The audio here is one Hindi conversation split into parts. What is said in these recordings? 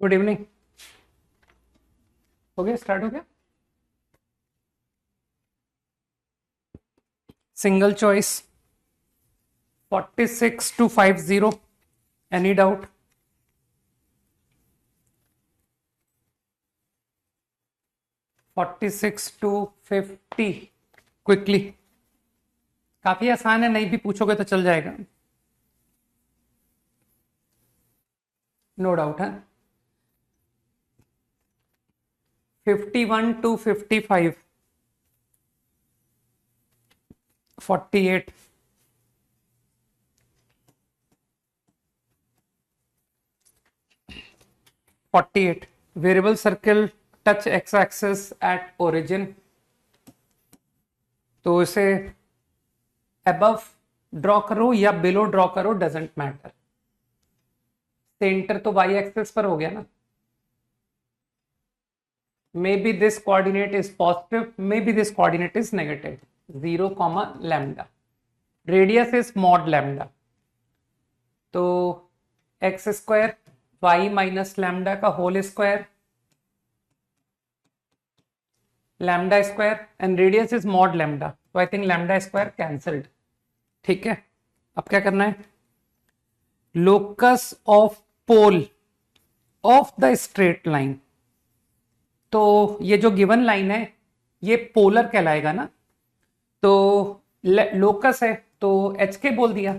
Good evening. हो गया, स्टार्ट हो गया। Single choice 46 to 50, any doubt? (46 to 50) quickly, काफी आसान है, नहीं भी पूछोगे तो चल जाएगा, नो डाउट है। 51 to 55, 48, 48, variable circle touch x axis at origin, तो इसे अबव ड्रॉ करो या बिलो ड्रॉ करो, डजेंट मैटर। सेंटर तो वाई एक्सिस पर हो गया ना। Maybe this coordinate is positive, maybe this coordinate is negative. 0, lambda, radius is mod lambda, तो x square y minus lambda का whole square lambda square and radius is mod lambda, तो I think lambda square cancelled. ठीक है, अब क्या करना है? Locus of pole of the straight line, तो ये जो गिवन लाइन है ये पोलर कहलाएगा ना, तो लोकस है तो एच के बोल दिया,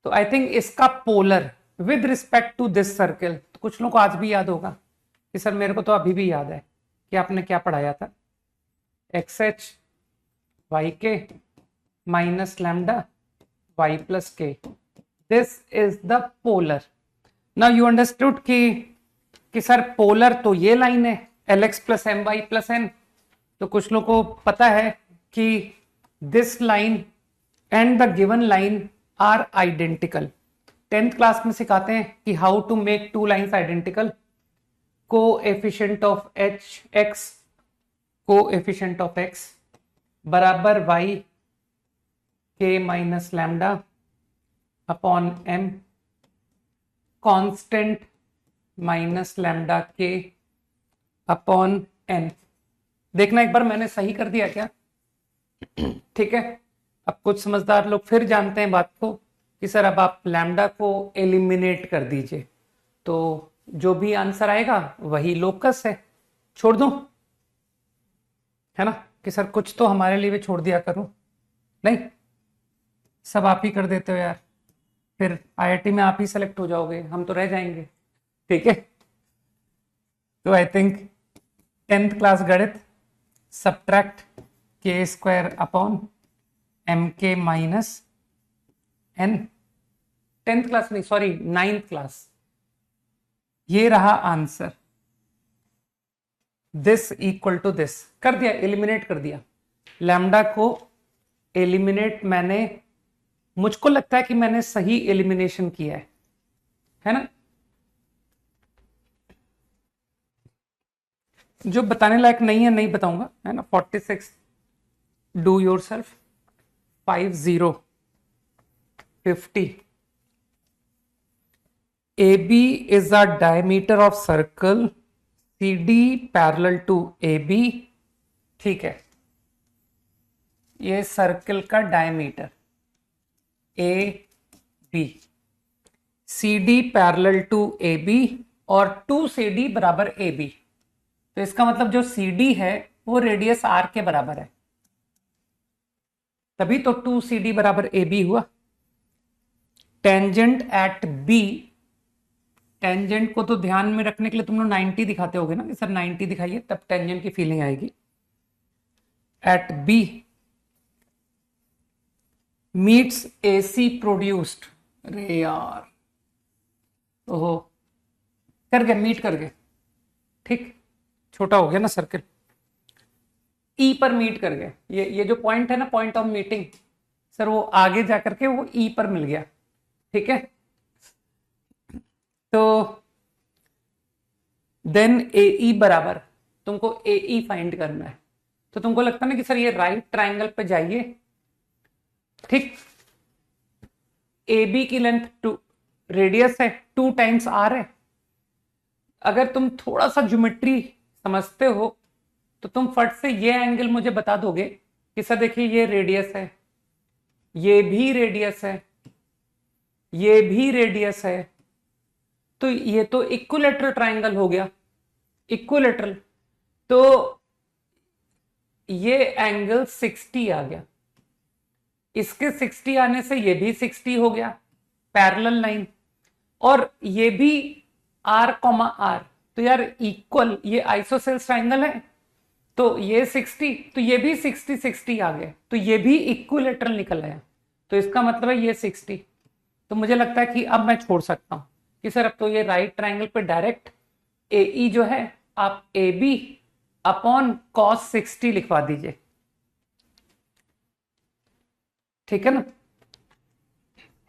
तो आई थिंक इसका polar with respect to this circle, तो कुछ लोगों को आज भी याद होगा कि सर मेरे को तो अभी भी याद है कि आपने क्या पढ़ाया था, x h y k minus lambda y plus k, this is the polar. Now you understood कि सर पोलर तो ये लाइन है Lx plus m y plus n, तो कुछ लोगों को पता है कि this line and the given line are identical. 10th class में सिखाते हैं कि how to make two lines identical. Coefficient of h x, coefficient of x बराबर y k minus lambda upon m, constant minus lambda k upon n. देखना एक बार मैंने सही कर दिया क्या? ठीक है, अब कुछ समझदार लोग फिर जानते हैं बात को कि सर अब आप लैम्डा को एलिमिनेट कर दीजिए, तो जो भी आंसर आएगा वही लोकस है, छोड़ दूं, है ना? कि सर कुछ तो हमारे लिए भी छोड़ दिया करो, नहीं सब आप ही कर देते हो यार, फिर आईआईटी में आप ही सेलेक्ट हो जाओगे, हम तो रह जाएंगे। ठीक है, तो आई थिंक 10th क्लास गणित, subtract k square upon m k minus n, 10th class नहीं सॉरी 9th क्लास, ये रहा answer. This equal to this कर दिया, एलिमिनेट कर दिया, लैम्डा को एलिमिनेट मैंने, मुझको लगता है कि मैंने सही एलिमिनेशन किया है ना? जो बताने लायक नहीं है नहीं बताऊंगा, है ना? 46 do your self, 50 50 AB is the diameter of circle CD parallel to AB। ठीक है, ये सर्कल का diameter AB, CD parallel to AB और 2CD बराबर AB, तो इसका मतलब जो CD है वो रेडियस R के बराबर है, तभी तो 2CD बराबर AB हुआ। टेंजेंट एट B, टेंजेंट को तो ध्यान में रखने के लिए तुम लोग 90 दिखाते होगे ना कि सर 90 दिखाइए, तब टेंजेंट की फीलिंग आएगी। At B meets AC produced, अरे यार ओहो, कर गए, मीट कर गए, ठीक, छोटा हो गया ना सर्कल, E पर मीट कर गए, ये जो पॉइंट है ना, पॉइंट ऑफ मीटिंग, सर वो आगे जाकर के वो E पर मिल गया। ठीक है, तो देन AE बराबर, तुमको AE फाइंड करना है, तो तुमको लगता है ना कि सर ये राइट ट्राइंगल पे जाइए, ठीक, AB की लेंथ 2, रेडियस है 2 टाइम्स R है, अगर तुम थोड़ा सा ज्योमेट्री समझते हो तो तुम फट से ये एंगल मुझे बता दोगे कि सर देखिए ये रेडियस है, ये भी रेडियस है, ये भी रेडियस है, तो ये तो इक्विलेटरल ट्राइंगल हो गया, इक्विलेटरल। तो ये एंगल 60 आ गया, इसके 60 आने से ये भी 60 हो गया, पैरेलल लाइन। और ये भी आर कॉमा आर, तो यार इक्वल, ये आइसोसेल्स ट्राइंगल है, तो ये 60, तो ये भी 60 60 आ गए, तो ये भी इक्विलेटरल निकल आया, तो इसका मतलब है ये 60। तो मुझे लगता है कि अब मैं छोड़ सकता हूं कि सर अब तो ये राइट ट्राइंगल पे डायरेक्ट ए जो है आप ए बी अपॉन कॉस 60 लिखवा दीजिए, ठीक है ना,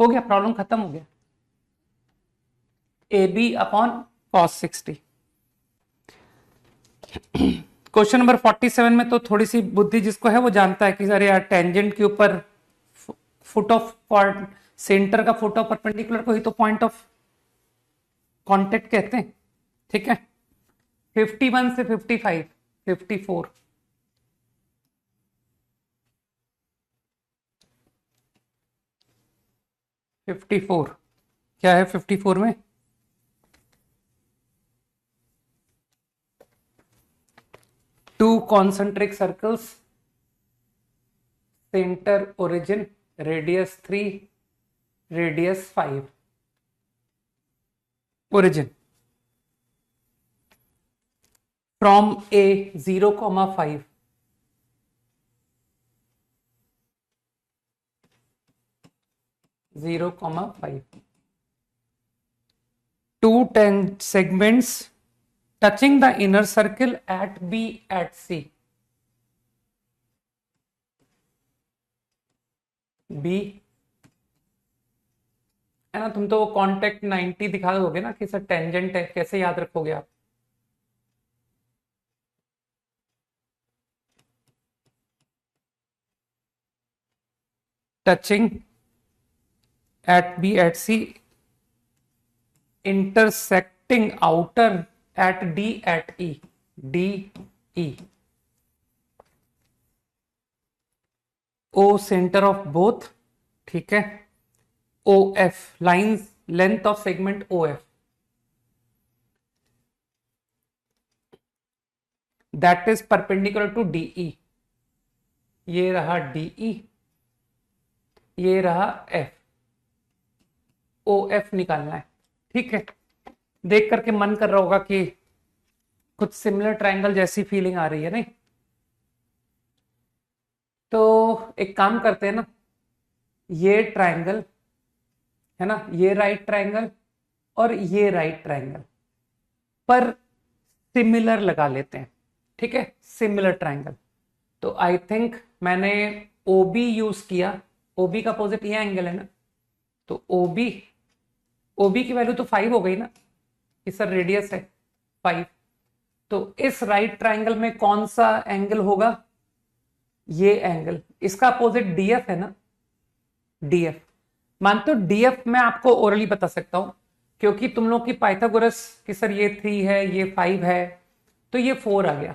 हो गया, प्रॉब्लम खत्म हो गया, A B upon cos 60। Question number 47 में तो थोड़ी सी बुद्धि जिसको है वो जानता है कि सर यार टेंजेंट के ऊपर फुट ऑफ सेंटर का फुट ऑफ परपेंडिकुलर को ही तो पॉइंट ऑफ कांटेक्ट कहते हैं, ठीक है। 51 से 55, 54, क्या है 54 में? Two concentric circles, centre origin, radius 3, radius 5, origin from A 0,5, zero comma 5, two 10 segments touching the inner circle at B at C, B है ना। तुम तो कॉन्टेक्ट 90 दिखा दोगे ना कि सर टेंजेंट है, कैसे याद रखोगे आप? Touching at B at C, intersecting outer at D at E, D E, O center of both, ठीक है। OF lines length of segment OF, that is perpendicular to DE, ये रहा DE, ये रहा F, OF निकालना है, ठीक है। देख करके मन कर रहा होगा कि कुछ सिमिलर ट्रायंगल जैसी फीलिंग आ रही है, नहीं? तो एक काम करते हैं ना, ये ट्रायंगल है ना, ये राइट ट्रायंगल और ये राइट ट्रायंगल पर सिमिलर लगा लेते हैं, ठीक है, सिमिलर ट्रायंगल। तो आई थिंक मैंने OB यूज किया, OB का अपोजिट ये एंगल है ना, तो OB की वैल्यू तो 5 हो गई ना कि सर रेडियस है 5, तो इस राइट ट्रायंगल में कौन सा एंगल होगा? ये एंगल, इसका अपोजिट DF है ना, DF। मानते हो DF मैं आपको ओरली बता सकता हूं क्योंकि तुम लोग की पाइथागोरस कि सर ये 3 है, ये 5 है, तो ये 4 आ गया।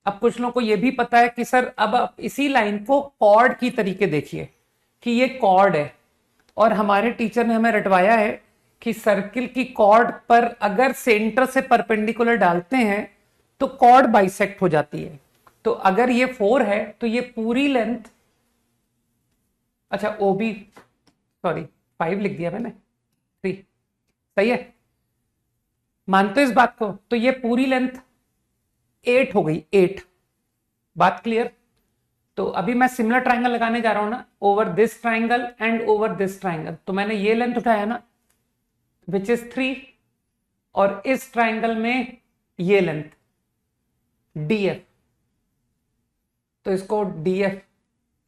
अब कुछ लोगों को ये भी पता है कि सर अब आप इसी लाइन को कॉर्ड की तरीके देखिए कि ये कॉर्ड है, और हमारे टीचर ने हमें रटवाया है कि सर्किल की कॉर्ड पर अगर सेंटर से परपेंडिकुलर डालते हैं तो कॉर्ड बाइसेक्ट हो जाती है। तो अगर ये 4 है तो ये पूरी लेंथ, अच्छा OB सॉरी 5 लिख दिया मैंने, 3 सही है, मानते हो इस बात को? तो ये पूरी लेंथ 8 हो गई, 8। बात क्लियर? तो अभी मैं सिमिलर ट्रायंगल लगाने जा रहा हूं ना, over this triangle and over this triangle, तो मैंने ये लेंथ उठाया ना विच इज 3, और इस ट्रायंगल में ये लेंथ DF, तो इसको DF,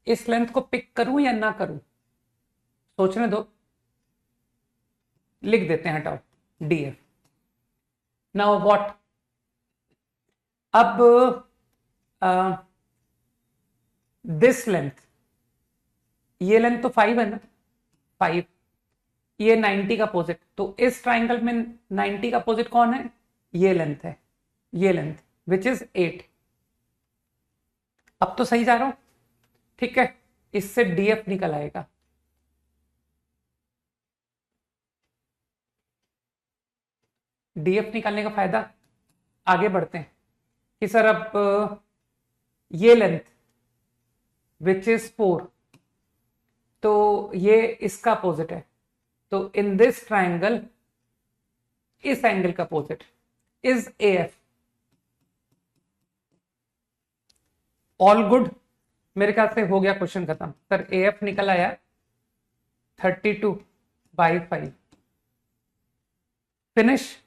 इस लेंथ को पिक करूं या ना करूं, सोचने दो, लिख देते हैं, हटाओ DF। नाउ व्हाट, अब दिस लेंथ, ये लेंथ तो 5 है ना, 5, ये 90 का अपोजिट, तो इस ट्राइंगल में 90 का अपोजिट कौन है? ये लेंथ है, ये लेंथ विच इज 8। अब तो सही जा रहा हूं, ठीक है। इससे डीएफ निकल आएगा। डीएफ निकालने का फायदा, आगे बढ़ते हैं कि सर अब ये लेंथ विच इज 4, तो ये इसका अपोजिट है, तो इन दिस ट्राइंगल इस एंगल का opposite is A F. All good, मेरे ख्याल से हो गया क्वेश्चन खत्म। सर एएफ निकल आया 32/5, फिनिश।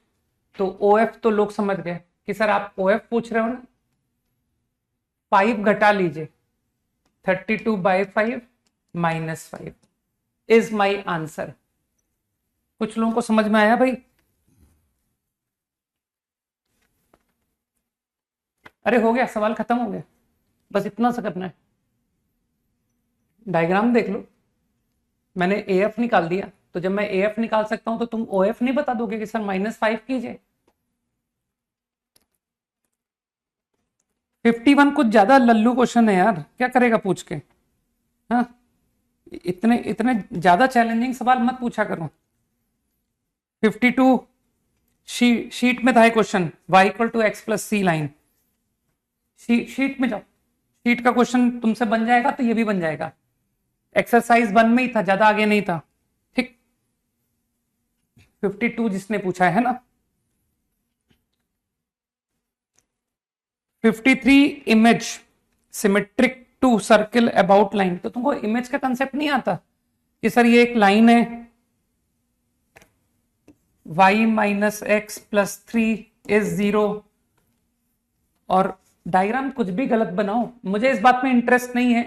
तो ओएफ तो लोग समझ गए कि सर आप ओएफ पूछ रहे हो ना, 5 घटा लीजिए, 32/5 -5 इज माई आंसर। कुछ लोगों को समझ में आया भाई? अरे हो गया, सवाल खत्म हो गया, बस इतना सा करना है। डायग्राम देख लो, मैंने एएफ निकाल दिया, तो जब मैं एएफ निकाल सकता हूं तो तुम ओएफ नहीं बता दोगे कि सर -5 कीजिए। 51 कुछ ज्यादा लल्लू क्वेश्चन है यार, क्या करेगा पूछ के? हाँ, इतने इतने ज्यादा चैलेंजिंग सवाल मत पूछा करो। 52 शीट में था question, y = x + c line. Sheet में जाओ, शीट का क्वेश्चन तुमसे बन जाएगा तो ये भी बन जाएगा। एक्सरसाइज 1 में ही था, ज्यादा आगे नहीं था, ठीक। 52 जिसने पूछा है ना। 53 image symmetric to circle about line. तो तुमको इमेज का कंसेप्ट नहीं आता कि सर ये एक लाइन है, y - x + 3 = 0, और डायग्राम कुछ भी गलत बनाओ, मुझे इस बात में इंटरेस्ट नहीं है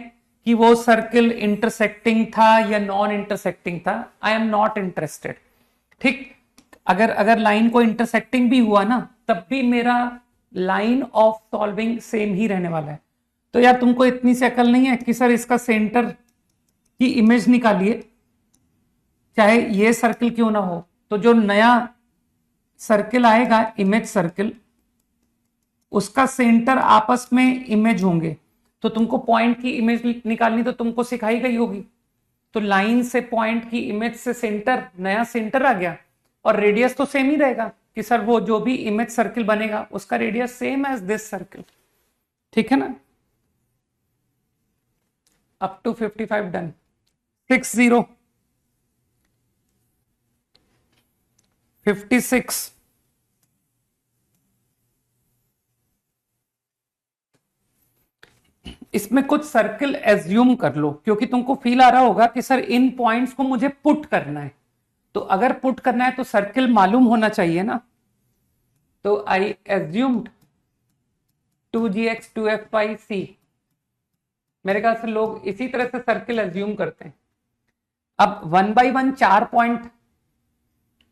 कि वो सर्किल इंटरसेक्टिंग था या नॉन इंटरसेक्टिंग था। आई एम नॉट इंटरेस्टेड, ठीक। अगर लाइन को इंटरसेक्टिंग भी हुआ ना, तब भी मेरा लाइन ऑफ सॉल्विंग सेम ही रहने वाला है। तो यार तुमको इतनी सी अकल नहीं है कि सर इसका सेंटर की इमेज निकालिए, चाहे ये सर्किल क्यों ना हो, तो जो नया सर्किल आएगा इमेज सर्किल, उसका सेंटर आपस में इमेज होंगे। तो तुमको पॉइंट की इमेज निकालनी तो तुमको सिखाई गई होगी। तो लाइन से पॉइंट की इमेज से सेंटर, नया सेंटर आ गया, और रेडियस तो सेम ही रहेगा कि सर वो जो भी इमेज सर्किल बनेगा उसका radius same as this circle, ठीक है ना। Up to 55 done. 60 56 इसमें कुछ सर्किल एज्यूम कर लो, क्योंकि तुमको फील आ रहा होगा कि सर इन पॉइंट्स को मुझे पुट करना है। तो अगर पुट करना है तो सर्किल मालूम होना चाहिए ना। तो आई एज्यूम्ड 2gx 2fy c। मेरे ख्याल से लोग इसी तरह से सर्किल एज्यूम करते हैं। अब 1 by 1 4 पॉइंट,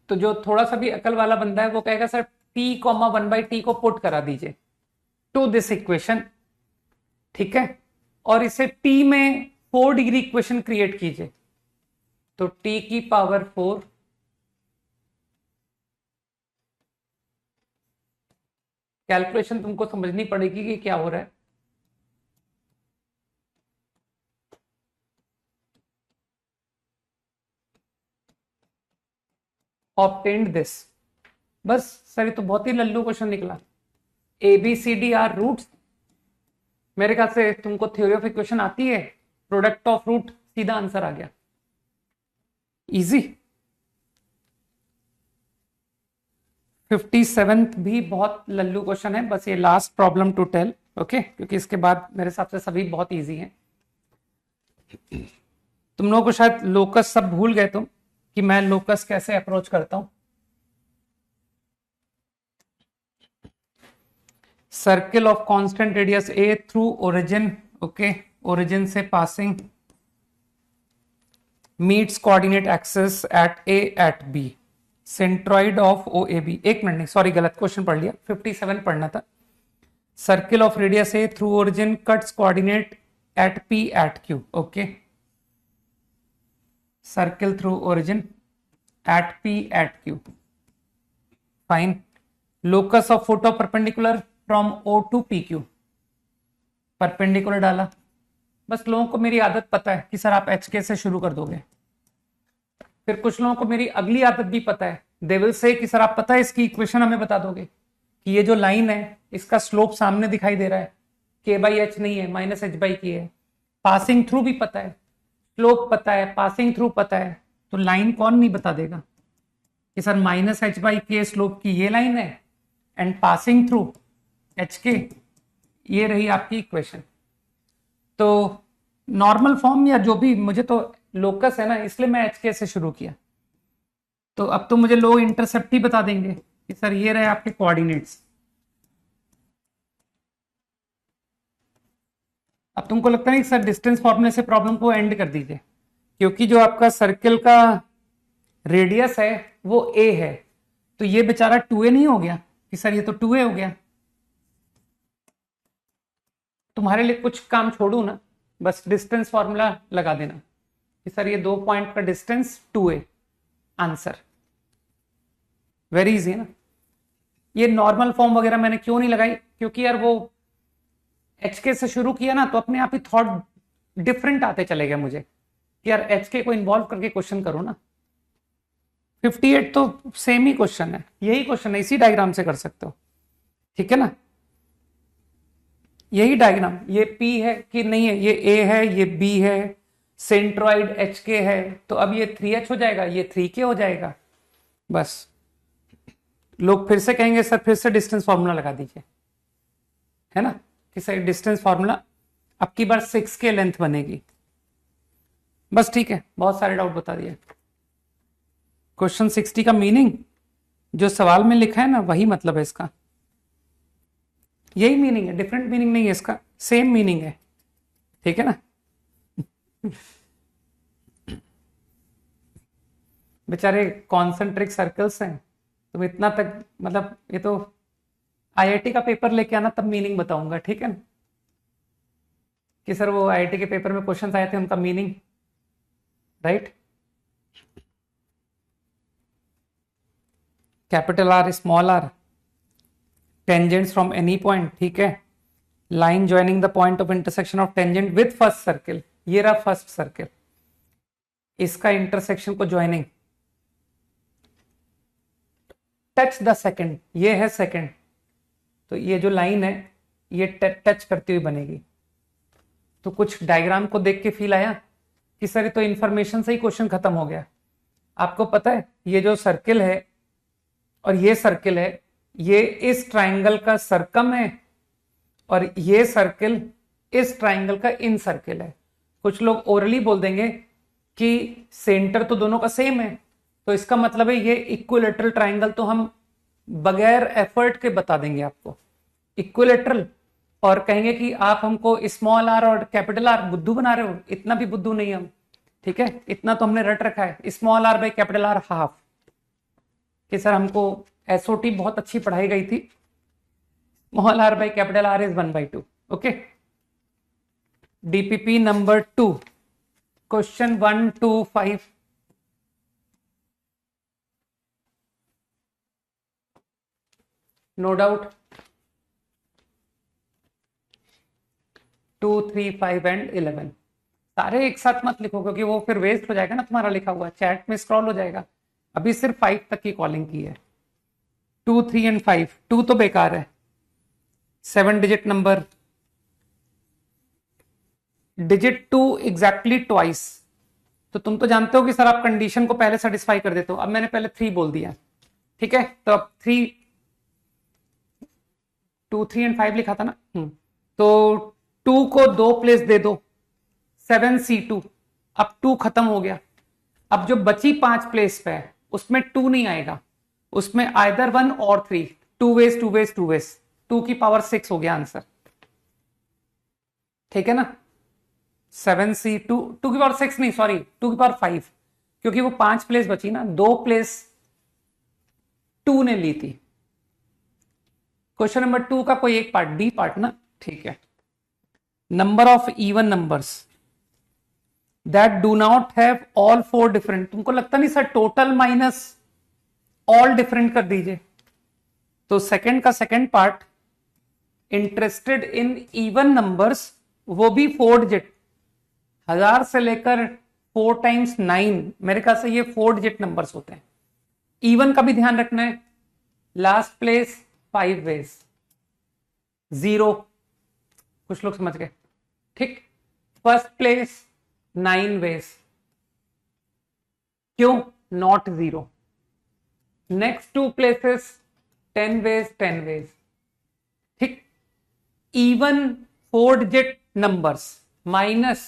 तो जो थोड़ा सा भी अकल वाला बंदा है वो कहेगा सर t, 1/t को पुट करा दीजिए टू दिस इक्वेशन, ठीक है, और इसे t में 4 डिग्री इक्वेशन क्रिएट कीजिए। तो t की पावर 4 कैलकुलेशन तुमको समझनी पड़ेगी कि क्या हो रहा है। Obtained this. बस सर ये तो बहुत ही लल्लू क्वेश्चन निकला। ABCD are roots. मेरे ख्याल से तुमको थ्योरी ऑफ इक्वेशन आती है, प्रोडक्ट ऑफ रूट, सीधा आंसर आ गया, इजी। 57 भी बहुत लल्लू क्वेश्चन है, बस ये last problem to tell, okay, क्योंकि इसके बाद मेरे हिसाब से सभी बहुत इजी हैं। तुम लोगों को शायद लोकस सब भूल गए तुम कि मैं लोकस कैसे अप्रोच करता हूं। Circle of constant radius a through origin, okay, origin से passing meets coordinate axis at a at b, centroid of O A B. एक मिनट, नहीं सॉरी, गलत क्वेश्चन पढ़ लिया, 57 पढ़ना था। Circle of radius a through origin cuts coordinate at P at Q, okay, circle through origin at P at Q. Fine. Locus of photo perpendicular from O to PQ. Perpendicular डाला. बस लोगों को मेरी आदत पता है कि सर आप HK से शुरू कर दोगे. फिर कुछ लोगों को मेरी अगली आदत भी पता है. दे विल से कि सर आप पता है इसकी इक्वेशन हमें बता दोगे कि ये जो लाइन है इसका स्लोप सामने दिखाई दे रहा है, K बाई एच नहीं है, माइनस एच बाई की है. पासिंग थ्रू भी पता है, स्लोप पता है, पासिंग थ्रू पता है, तो लाइन कौन नहीं बता देगा कि सर माइनस एच बाई के स्लोप की ये लाइन है एंड पासिंग थ्रू एच के, ये रही आपकी इक्वेशन. तो नॉर्मल फॉर्म या जो भी, मुझे तो लोकस है ना इसलिए मैं एच के से शुरू किया. तो अब तो मुझे लो इंटरसेप्ट ही बता देंगे कि सर ये रहे आपके कोऑर्डिनेट्स. अब तुमको लगता है कि सर डिस्टेंस फॉर्मूले से प्रॉब्लम को एंड कर दीजिए, क्योंकि जो आपका सर्कल का रेडियस है वो a है, तो ये बेचारा 2a नहीं हो गया कि सर ये तो 2a हो गया. तुम्हारे लिए कुछ काम छोड़ू ना, बस डिस्टेंस फॉर्मूला लगा देना कि सर ये 2 पॉइंट का distance 2a. Answer very easy है ना. ये नॉर्मल फॉर्म वगैरह मैंने क्यों नहीं लगाई, क्योंकि यार वो HK से शुरू किया ना तो अपने आप ही थॉट डिफरेंट आते चले गए मुझे कि यार HK को इन्वॉल्व करके क्वेश्चन करो ना. 58 तो सेम ही क्वेश्चन है, यही क्वेश्चन है, इसी डायग्राम से कर सकते हो. ठीक है ना, यही डायग्राम. ये P है कि नहीं है, ये A है, ये B है, सेंट्रॉइड HK है, तो अब ये 3H हो जाएगा, ये 3K हो जाएगा. बस लोग फिर से कहेंगे सर फिर से डिस्टेंस फॉर्मूला लगा दीजिए, है ना, कि सर डिस्टेंस फॉर्मूला अब की बार 6K लेंथ बनेगी. बस ठीक है, बहुत सारे डाउट बता दिए. क्वेश्चन 60 का मीनिंग जो सवाल में लिखा है ना वही मतलब है इसका, यही मीनिंग है, डिफरेंट मीनिंग नहीं है इसका, सेम मीनिंग है. ठीक है ना. बेचारे कॉन्सेंट्रिक सर्कल्स हैं, तुम इतना तक, मतलब ये तो IIT का पेपर लेके आना तब मीनिंग बताऊंगा. ठीक है ना, कि सर वो IIT के पेपर में क्वेश्चन आए थे उनका meaning, right. Capital R small r, tangents from any point. ठीक है, line joining the point of intersection of tangent with first circle. ये रहा फर्स्ट सर्कल, इसका इंटरसेक्शन को ज्वाइनिंग. टच द सेकंड, ये है सेकंड, तो ये जो लाइन है ये टच करती हुई बनेगी. तो कुछ डायग्राम को देख के फील आया कि सर ये तो इंफॉर्मेशन से ही क्वेश्चन खत्म हो गया. आपको पता है ये जो सर्किल है और ये सर्किल है, ये इस ट्राइंगल का सर्कम है और ये सर्किल इस ट्राइंगल का इन सर्किल है. कुछ लोग ओरली बोल देंगे कि सेंटर तो दोनों का सेम है, तो इसका मतलब है ये इक्विलेटरल ट्राइंगल, तो हम बगैर एफर्ट के बता देंगे आपको इक्विलेटरल, और कहेंगे कि आप हमको स्मॉल r और कैपिटल R बुद्धू बना रहे हो. इतना भी बुद्धू नहीं हम, ठीक है, इतना तो हमने रट रखा है, small r by capital R half. कि सर हमको SOT बहुत अच्छी पढ़ाई गई थी, small r by capital R is 1/2. Okay, DPP number 2, question 1 to 5. No doubt. 2, 3, 5 and 11 सारे एक साथ मत लिखो, क्योंकि वो फिर वेस्ट हो जाएगा ना तुम्हारा लिखा हुआ, चैट में स्क्रॉल हो जाएगा. अभी सिर्फ 5 तक की कॉलिंग की है. 2, 3 एंड 5. 2 तो बेकार है, 7 digit number, digit 2 exactly twice. तो तुम तो जानते हो कि सर आप कंडीशन को पहले सेटिस्फाई कर देते हो. अब मैंने पहले 3 बोल दिया, ठीक है, तो अब 3, 2, 3 एंड 5 लिखा था ना. तो 2 को 2 प्लेस दे दो, 7C2. अब 2 खत्म हो गया. अब जो बची 5 प्लेस पे है उसमें 2 नहीं आएगा, उसमें आइदर 1 और 3. 2 वेज 2 वेज 2 वेज, 2 की पावर 6 हो गया आंसर. ठीक है ना, 7C2, 2 की पावर 6 नहीं, सॉरी 2 की पावर 5, क्योंकि वो 5 प्लेस बची ना, 2 प्लेस 2 ने ली थी. क्वेश्चन नंबर 2 का कोई एक पार्ट, डी पार्ट ना, ठीक है. Number of even numbers, that do not have all four different. तुमको लगता नहीं sir total minus all different कर दीजिए। तो सेकंड का second part, interested in even numbers, वो भी 4 डिजिट, 1000 से लेकर 4 टाइम्स 9, मेरे ख्याल से ये 4 डिजिट नंबर्स होते हैं। इवन का भी ध्यान रखना है। लास्ट प्लेस 5 वेज, 0, कुछ लोग समझ गए, ठीक। फर्स्ट प्लेस 9 वेज, क्यों, not 0। Next 2 places 10 ways, 10 ways, ठीक। Even 4 digit numbers minus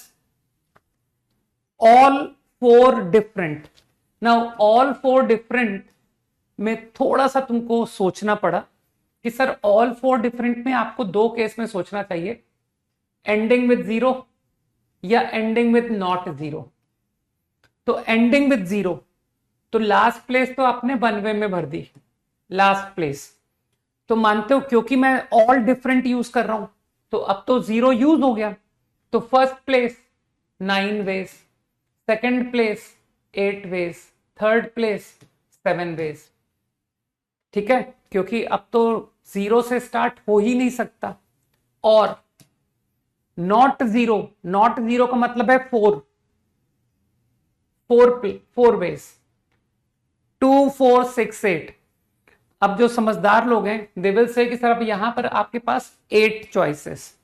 all 4 different. Now all 4 different में थोड़ा सा तुमको सोचना पड़ा कि सर ऑल 4 डिफरेंट में आपको 2 केस में सोचना चाहिए, एंडिंग विद 0 या एंडिंग विद नॉट 0। तो एंडिंग विद 0, तो लास्ट प्लेस तो आपने 1 वे में भर दी, लास्ट प्लेस तो मानते हो, क्योंकि मैं ऑल डिफरेंट यूज कर रहा हूं तो अब तो 0 यूज हो गया। तो first place 9 ways, second place 8 ways, third place 7 ways, ठीक है, क्योंकि अब तो 0 से स्टार्ट हो ही नहीं सकता। और नॉट 0, नॉट 0 का मतलब है 4, 4 वेज, 2 4 6 8। अब जो समझदार लोग हैं दे विल से कि सर अब यहां पर आपके पास 8 चॉइसेस।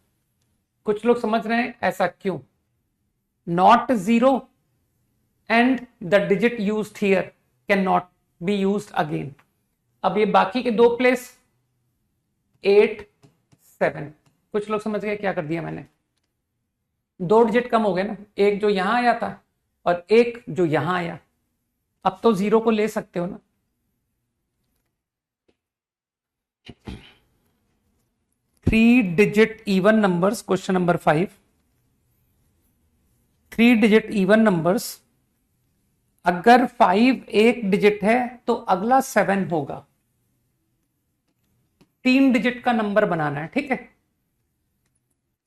कुछ लोग समझ रहे हैं ऐसा क्यों, not 0 and the digit used here can not be used again. अब ये बाकी के 2 प्लेस 8 7, कुछ लोग समझ गए क्या कर दिया मैंने, 2 डिजिट कम हो गए ना, एक जो यहां आया था और एक जो यहां आया। अब तो 0 को ले सकते हो ना। Three digit even numbers, question number 5, 3 digit even numbers, अगर 5 एक डिजिट है तो अगला 7 होगा। 3 डिजिट का नंबर बनाना है, ठीक है।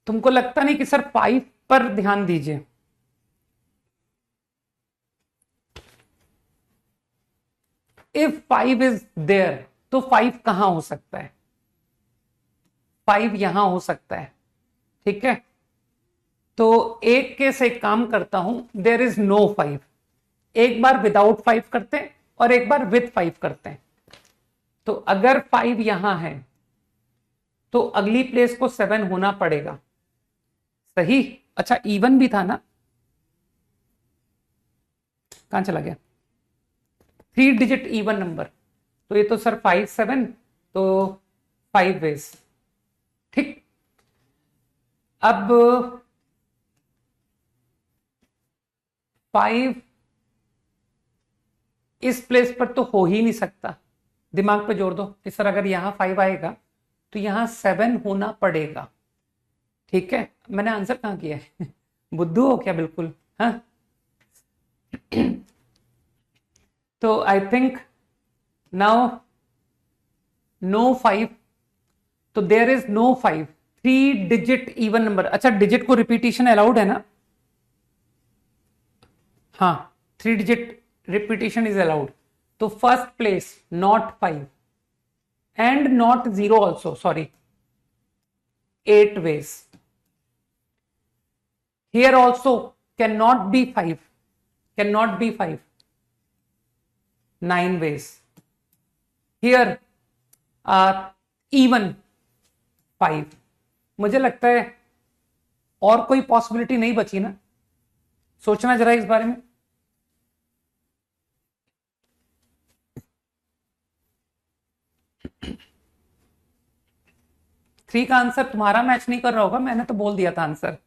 तुमको लगता नहीं कि सर 5 पर ध्यान दीजिए, इफ 5 इज देयर तो 5 कहां हो सकता है, 5 यहां हो सकता है, ठीक है। तो एक के से काम करता हूं, देयर इज नो 5, एक बार विदाउट 5 करते हैं और एक बार विद 5 करते हैं। तो अगर 5 यहां है तो अगली प्लेस को 7 होना पड़ेगा, सही। अच्छा इवन भी था ना, कहां चला गया, 3 डिजिट इवन नंबर, तो ये तो सर 5 7, तो 5 वेज, ठीक। अब 5 इस प्लेस पर तो हो ही नहीं सकता, दिमाग पे जोर दो कि सर अगर यहां 5 आएगा तो यहां 7 होना पड़ेगा, ठीक है। मैंने आंसर कहां किया है बुद्धू हो क्या बिल्कुल, हाँ। तो आई थिंक नाउ नो 5, तो there is no 5, 3 digit even number. अच्छा डिजिट को रिपीटिशन अलाउड है ना, हाँ 3 डिजिट रिपीटिशन इज अलाउड। तो first place not 5 and not 0 also, sorry 8 ways, here also cannot be 5, cannot be 5, 9 ways, here even 5। मुझे लगता है और कोई पॉसिबिलिटी नहीं बची ना, सोचना जरा इस बारे में। थ्री का आंसर तुम्हारा मैच नहीं कर रहा होगा, मैंने तो बोल दिया था आंसर,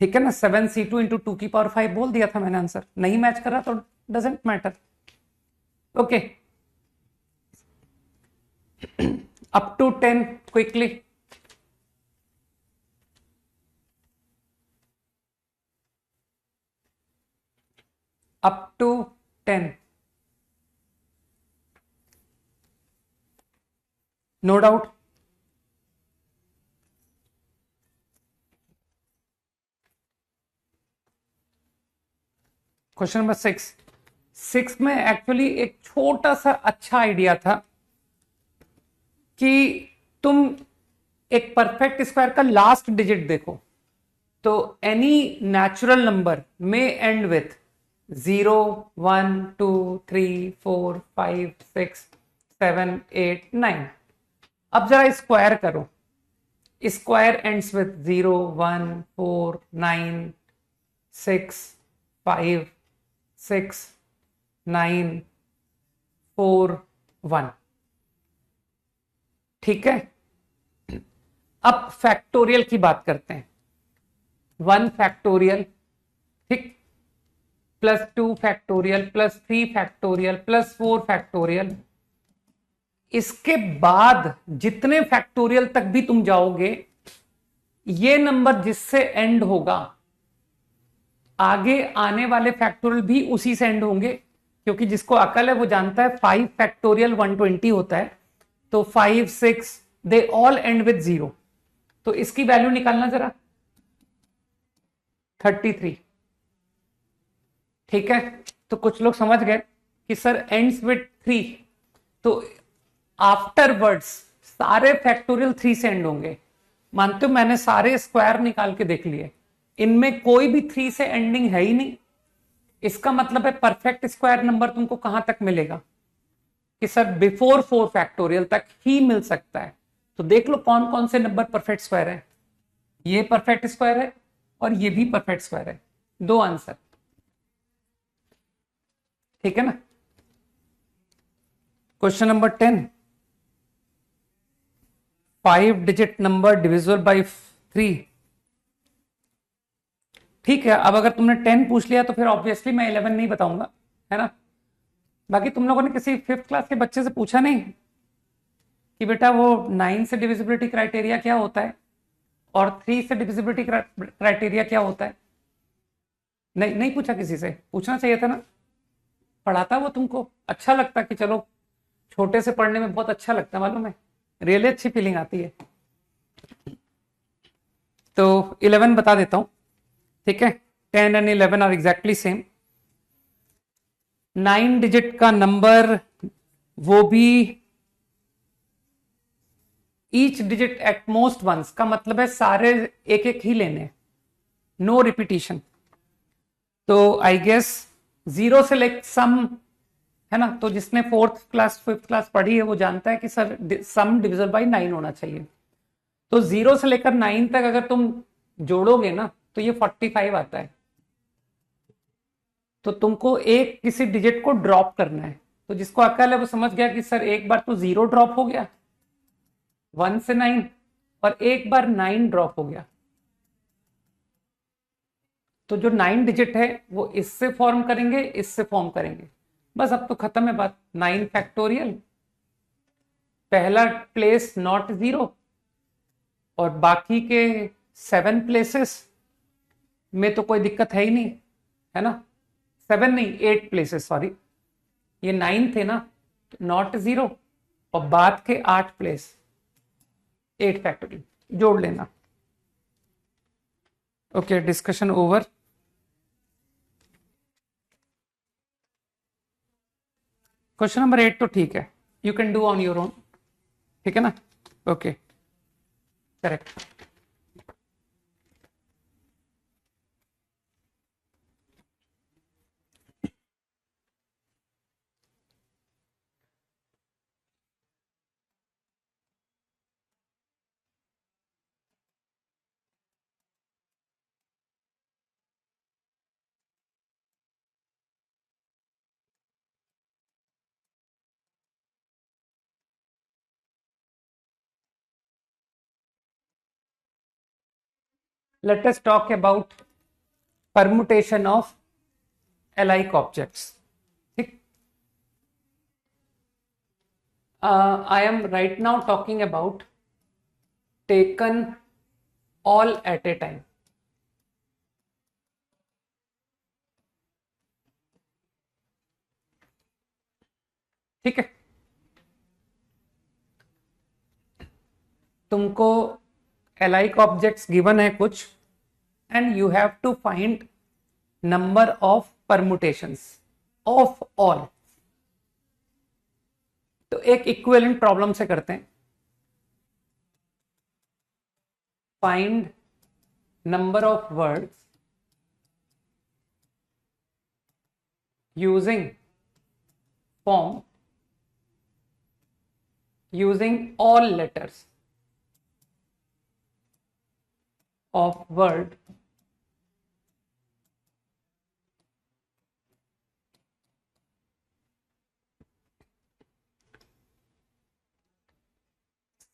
ठीक है ना, 7c2 इंटू 2 की पावर 5 बोल दिया था मैंने आंसर, नहीं मैच कर रहा तो doesn't matter, okay. Up to 10 quickly, up to 10, no doubt. Question number 6 में एक्चुअली एक छोटा सा अच्छा आइडिया था कि तुम एक परफेक्ट स्क्वायर का लास्ट डिजिट देखो, तो एनी नेचुरल नंबर में एंड विथ 0 1 2 3 4 5 6 7 8 9। अब जरा स्क्वायर करो, स्क्वायर एंड्स विथ 0 1 4 9 6 5 6 9 4 1। ठीक है, अब फैक्टोरियल की बात करते हैं। 1 फैक्टोरियल, ठीक, plus 2 factorial plus 3 factorial plus 4 factorial. इसके बाद जितने फैक्टोरियल तक भी तुम जाओगे, ये नंबर जिससे एंड होगा, आगे आने वाले फैक्टोरियल भी उसी से एंड होंगे, क्योंकि जिसको अकल है वो जानता है 5 फैक्टोरियल 120 होता है, तो 5 6 दे ऑल एंड विद 0। तो इसकी वैल्यू निकालना जरा, 33। ठीक है, तो कुछ लोग समझ गए कि सर एंड्स विद 3, तो आफ्टरवर्ड्स सारे फैक्टोरियल 3 से एंड होंगे। मानते हो मैंने सारे स्क्वायर निकाल के देख लिए, इनमें कोई भी 3 से एंडिंग है ही नहीं। इसका मतलब है परफेक्ट स्क्वायर नंबर तुमको कहां तक मिलेगा कि सर बिफोर 4 फैक्टोरियल तक ही मिल सकता है। तो देख लो कौन कौन से नंबर परफेक्ट स्क्वायर है। ये परफेक्ट स्क्वायर है और ये भी परफेक्ट स्क्वायर है, 2 आंसर। ठीक है ना। Question number 10, 5 digit number divisible by 3। ठीक है, अब अगर तुमने 10 पूछ लिया तो फिर ऑब्वियसली मैं 11 नहीं बताऊंगा, है ना। बाकी तुम लोगों ने किसी 5th क्लास के बच्चे से पूछा नहीं कि बेटा वो 9 से डिविजिबिलिटी क्राइटेरिया क्या होता है और 3 से डिविजिबिलिटी क्राइटेरिया क्या होता है? नहीं, नहीं पूछा किसी से, पूछना चाहिए था ना। पढ़ाता वो तुमको, अच्छा लगता कि चलो छोटे से पढ़ने में बहुत अच्छा लगता है, मालूम है, रियली अच्छी फीलिंग आती है। तो 11 बता देता हूं, ठीक है। 10 and 11 are exactly same. 9 digit का नंबर, वो भी each digit at most once, का मतलब है सारे एक एक ही लेने, नो रिपीटिशन। तो आई गेस 0 से लेकर सम, है ना, तो जिसने 4th क्लास 5th क्लास पढ़ी है वो जानता है कि सर सम डिविजिबल बाय 9 होना चाहिए। तो 0 से लेकर 9 तक अगर तुम जोड़ोगे ना तो ये 45 आता है। तो तुमको एक किसी डिजिट को ड्रॉप करना है। तो जिसको अकल है वो समझ गया कि सर एक बार तो 0 ड्रॉप हो गया 1 से 9, और एक बार 9 ड्रॉप हो गया। तो जो 9 डिजिट है वो इससे फॉर्म करेंगे, इससे फॉर्म करेंगे, बस अब तो खत्म है बात। 9 फैक्टोरियल, पहला प्लेस नॉट 0, और बाकी के 7 प्लेसेस में तो कोई दिक्कत है ही नहीं, है ना। 7 नहीं, 8 प्लेसेस, सॉरी, ये 9 थे ना, नॉट 0, और बाद के 8 प्लेस 8 फैक्टोरियल जोड़ लेना। Okay, discussion over. Question number 8 तो ठीक है, you can do on your own, ठीक है ना। Okay, correct. Let us talk about permutation of alike objects. I am right now talking about taken all at a time. ठीक है, तुमको alike objects given है कुछ, and you have to find number of permutations of all. तो एक इक्विवेलेंट प्रॉब्लम से करते हैं। Find number of words using form using all letters of word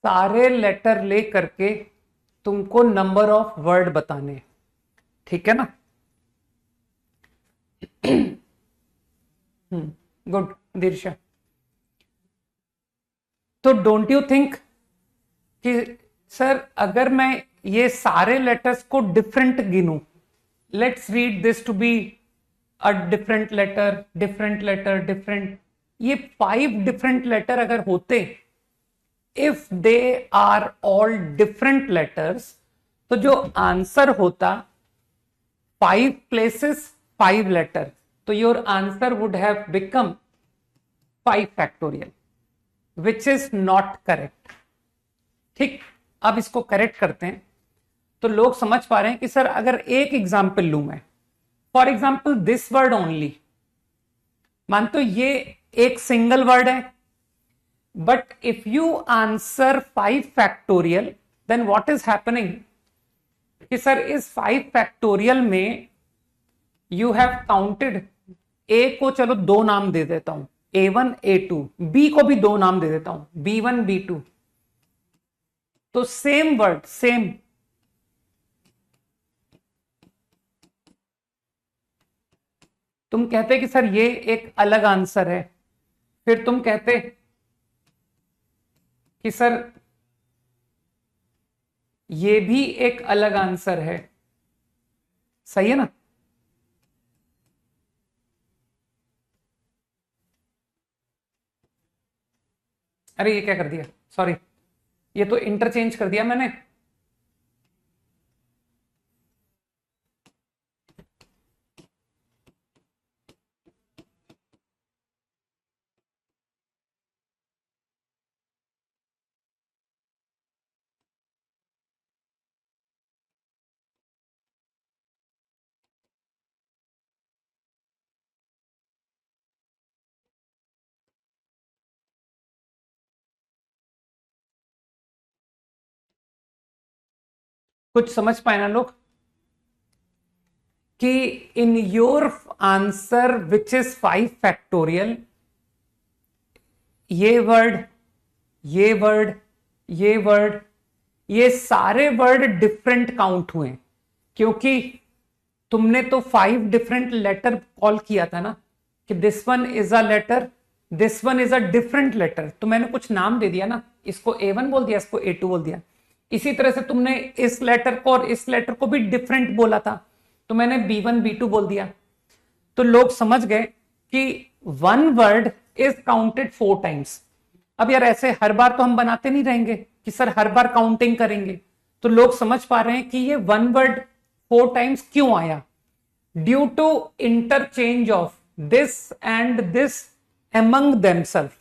सारे लेटर ले करके तुमको नंबर ऑफ वर्ड बताने, ठीक है ना? गुड दीर्षा। तो डोंट यू थिंक कि सर अगर मैं ये सारे लेटर्स को डिफरेंट गिनूं, let's read this to be a different letter, different letter, different, ये 5 डिफरेंट लेटर अगर होते, if they are all different letters, तो जो आंसर होता 5 प्लेसेस 5 लेटर, तो your answer would have become 5 factorial, which is not correct. ठीक, अब इसको करेक्ट करते हैं। तो लोग समझ पा रहे हैं कि सर अगर एक एग्जाम्पल लू मैं, for example this word only, मान तो ये एक सिंगल वर्ड है, but if you answer 5 factorial, then what is happening कि सर इस 5 फैक्टोरियल में यू हैव काउंटेड, ए को चलो 2 नाम दे देता हूं, A1 A2, बी को भी 2 नाम दे देता हूं, B1 B2। तो सेम वर्ड, सेम, तुम कहते कि सर ये एक अलग आंसर है, फिर तुम कहते कि सर ये भी एक अलग आंसर है, सही है ना? अरे ये क्या कर दिया, सॉरी, ये तो इंटरचेंज कर दिया मैंने। कुछ समझ पाए ना लोग कि in your answer which is 5 factorial, ये वर्ड, ये वर्ड, ये वर्ड, ये सारे वर्ड डिफरेंट काउंट हुए, क्योंकि तुमने तो 5 डिफरेंट लेटर कॉल किया था ना, कि this one is a letter, this one is a different letter, तो मैंने कुछ नाम दे दिया ना, इसको A1 बोल दिया, इसको A2 बोल दिया। इसी तरह से तुमने इस लेटर को और इस लेटर को भी डिफरेंट बोला था, तो मैंने B1 B2 बोल दिया। तो लोग समझ गए कि 1 वर्ड इज काउंटेड 4 टाइम्स। अब यार ऐसे हर बार तो हम बनाते नहीं रहेंगे कि सर हर बार काउंटिंग करेंगे, तो लोग समझ पा रहे हैं कि ये 1 वर्ड 4 टाइम्स क्यों आया, due to interchange of this and this among themselves।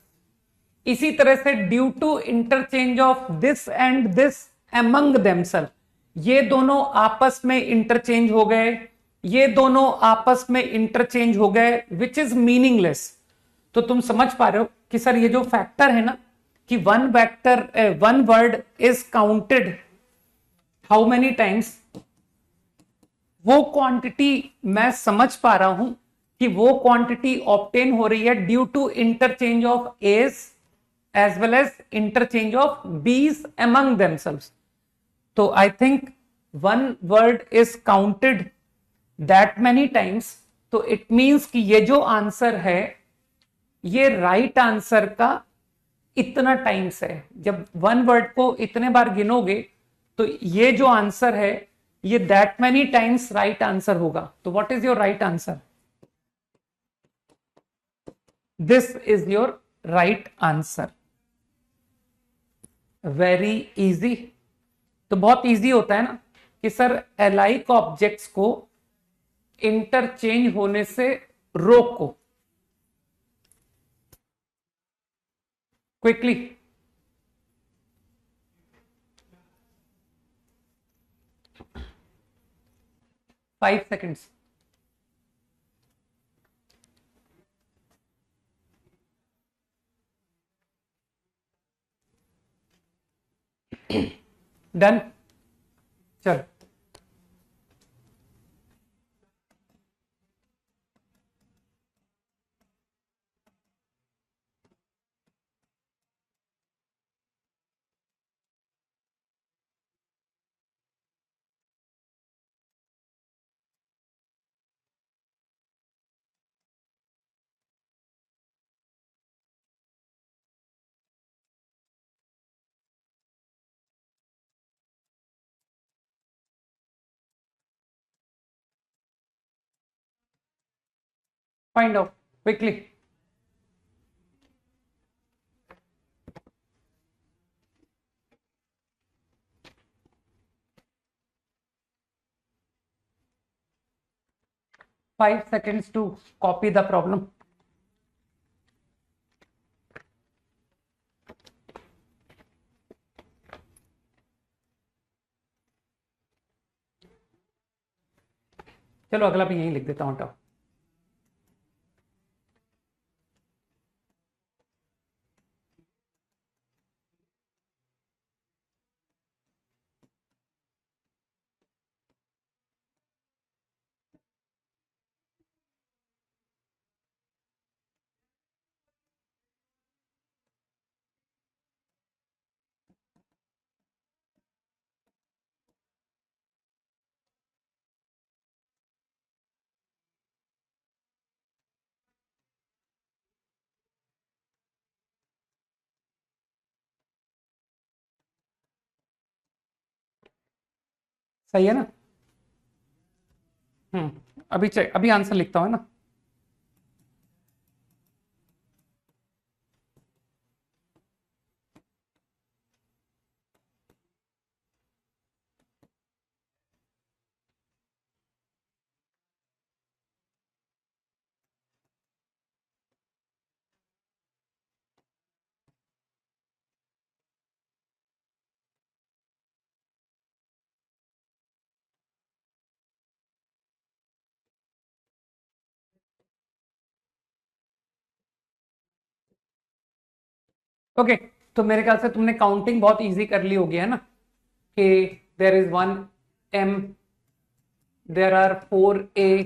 इसी तरह से due to interchange of this and this among themselves, ये दोनों आपस में इंटरचेंज हो गए, ये दोनों आपस में इंटरचेंज हो गए, विच इज मीनिंगलेस। तो तुम समझ पा रहे हो कि सर ये जो फैक्टर है ना, कि 1 word is counted how many times, वो क्वांटिटी मैं समझ पा रहा हूं कि वो क्वांटिटी ऑब्टेन हो रही है due to interchange of S as well as interchange of B's among themselves। तो I think 1 word is counted that many times, तो इट मीन्स कि ये जो आंसर है ये राइट आंसर का इतना टाइम्स है। जब 1 वर्ड को इतने बार गिनोगे तो ये जो आंसर है ये that many times right answer होगा। तो what is your right answer? This is your right answer. Very easy. तो बहुत इजी होता है ना कि सर अलाइक ऑब्जेक्ट्स को इंटरचेंज होने से रोको क्विकली। 5 सेकेंड्स। डन। चल find out quickly. 5 seconds to copy the problem। चलो अगला भी यहीं लिख देता हूं। हटाओ। सही है ना? अभी अभी आंसर लिखता हूं ना। ओके तो मेरे ख्याल से तुमने काउंटिंग बहुत इजी कर ली होगी है ना, कि there is 1 M, there are 4 A,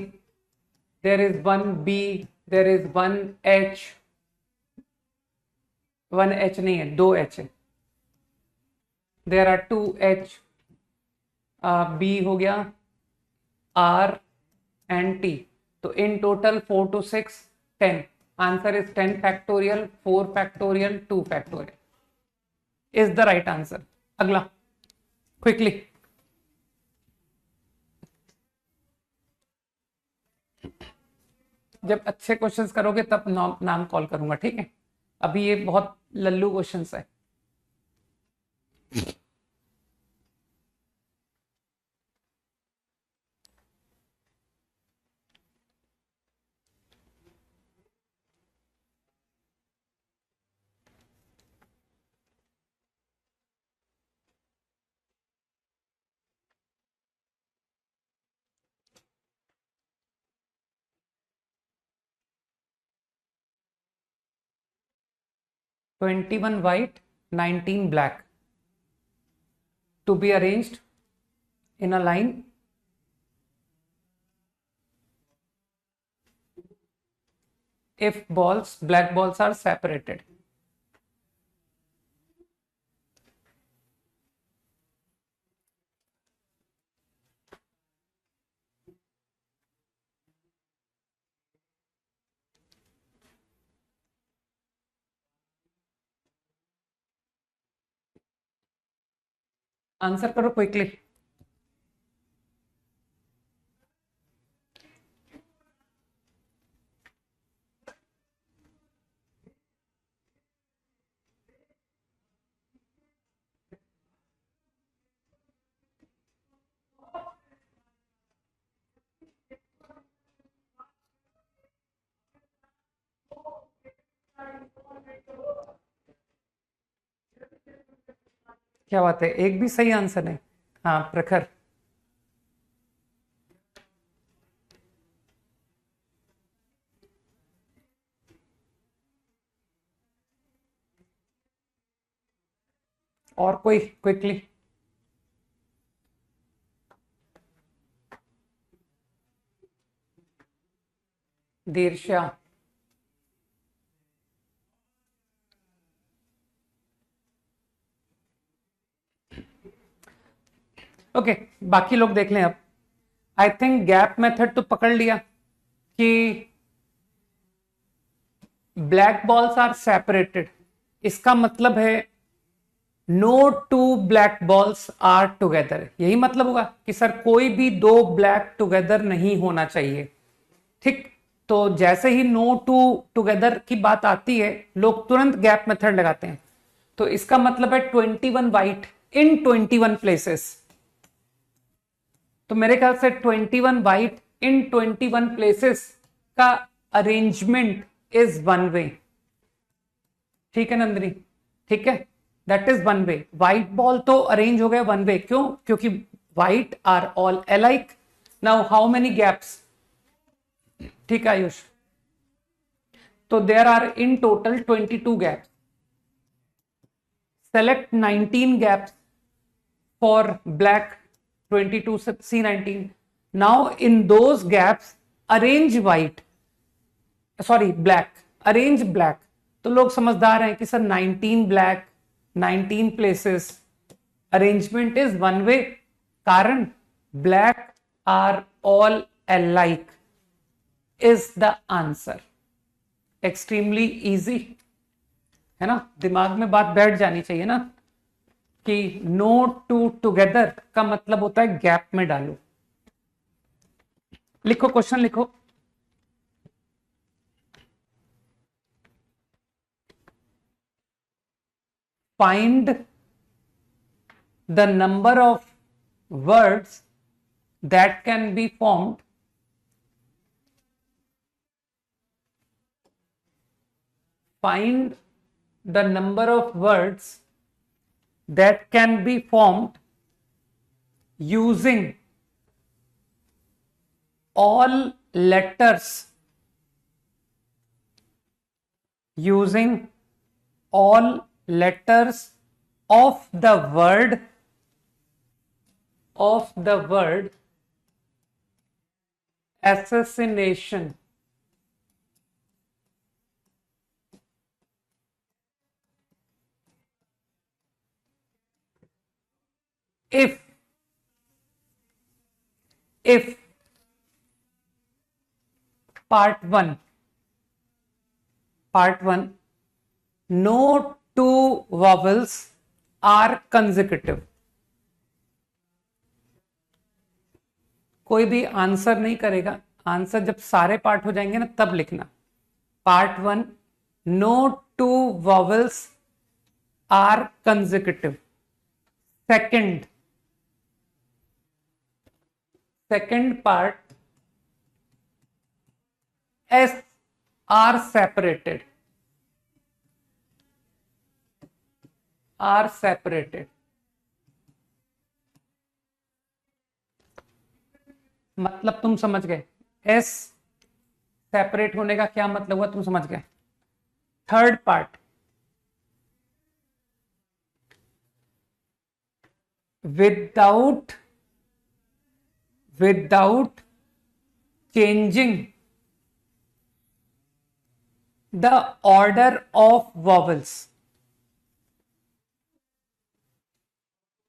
there is 1 B, there is 1 H, 1 H नहीं है, 2 H है। देर आर 2 H, B हो गया, R एंड T। तो in total 4 to 6 10। Answer is 10 factorial, 4 factorial, 2 factorial is the right answer. अगला क्विकली। जब अच्छे क्वेश्चंस करोगे तब नाम कॉल करूंगा, ठीक है? अभी ये बहुत लल्लू क्वेश्चंस है। तो 21 white, 19 black to be arranged in a line if black balls are separated। Answer करो क्विकली। क्या बात है, एक भी सही आंसर है। हाँ प्रखर। और कोई क्विकली। दीर्षा। ओके, बाकी लोग देख लें अब। आई थिंक गैप मेथड तो पकड़ लिया कि ब्लैक बॉल्स आर सेपरेटेड, इसका मतलब है no two black balls are together. यही मतलब होगा कि सर कोई भी दो ब्लैक टुगेदर नहीं होना चाहिए। ठीक, तो जैसे ही नो टू टुगेदर की बात आती है लोग तुरंत गैप मेथड लगाते हैं। तो इसका मतलब है 21 वाइट इन 21 प्लेसेस। तो मेरे ख्याल से 21 वाइट इन 21 प्लेसेस का अरेंजमेंट इज वन वे। ठीक है नंदिनी, ठीक है, that is one way. White ball तो अरेंज हो गए वन वे, क्यों? क्योंकि white are all alike. Now how many gaps? ठीक है आयुष, तो there are in total 22 gaps. Select 19 gaps for black, 22 C19. Now in those gaps arrange white, sorry black, arrange black। तो लोग समझदार हैं कि sir 19 black 19 places, arrangement is one way, कारण black are all alike is the answer. Extremely easy है ना, दिमाग में बात बैठ जानी चाहिए ना कि नो टू टुगेदर का मतलब होता है गैप में डालो। लिखो, क्वेश्चन लिखो। Find the number of words that can be formed find the number of words that can be formed using all letters, using all letters of the word assassination। if part 1 no two vowels are consecutive। कोई भी आंसर नहीं करेगा, आंसर जब सारे पार्ट हो जाएंगे ना तब लिखना। Part 1 no two vowels are consecutive। second part S are separated, मतलब तुम समझ गए एस सेपरेट होने का क्या मतलब हुआ, तुम समझ गए। Third part without changing the order of vowels।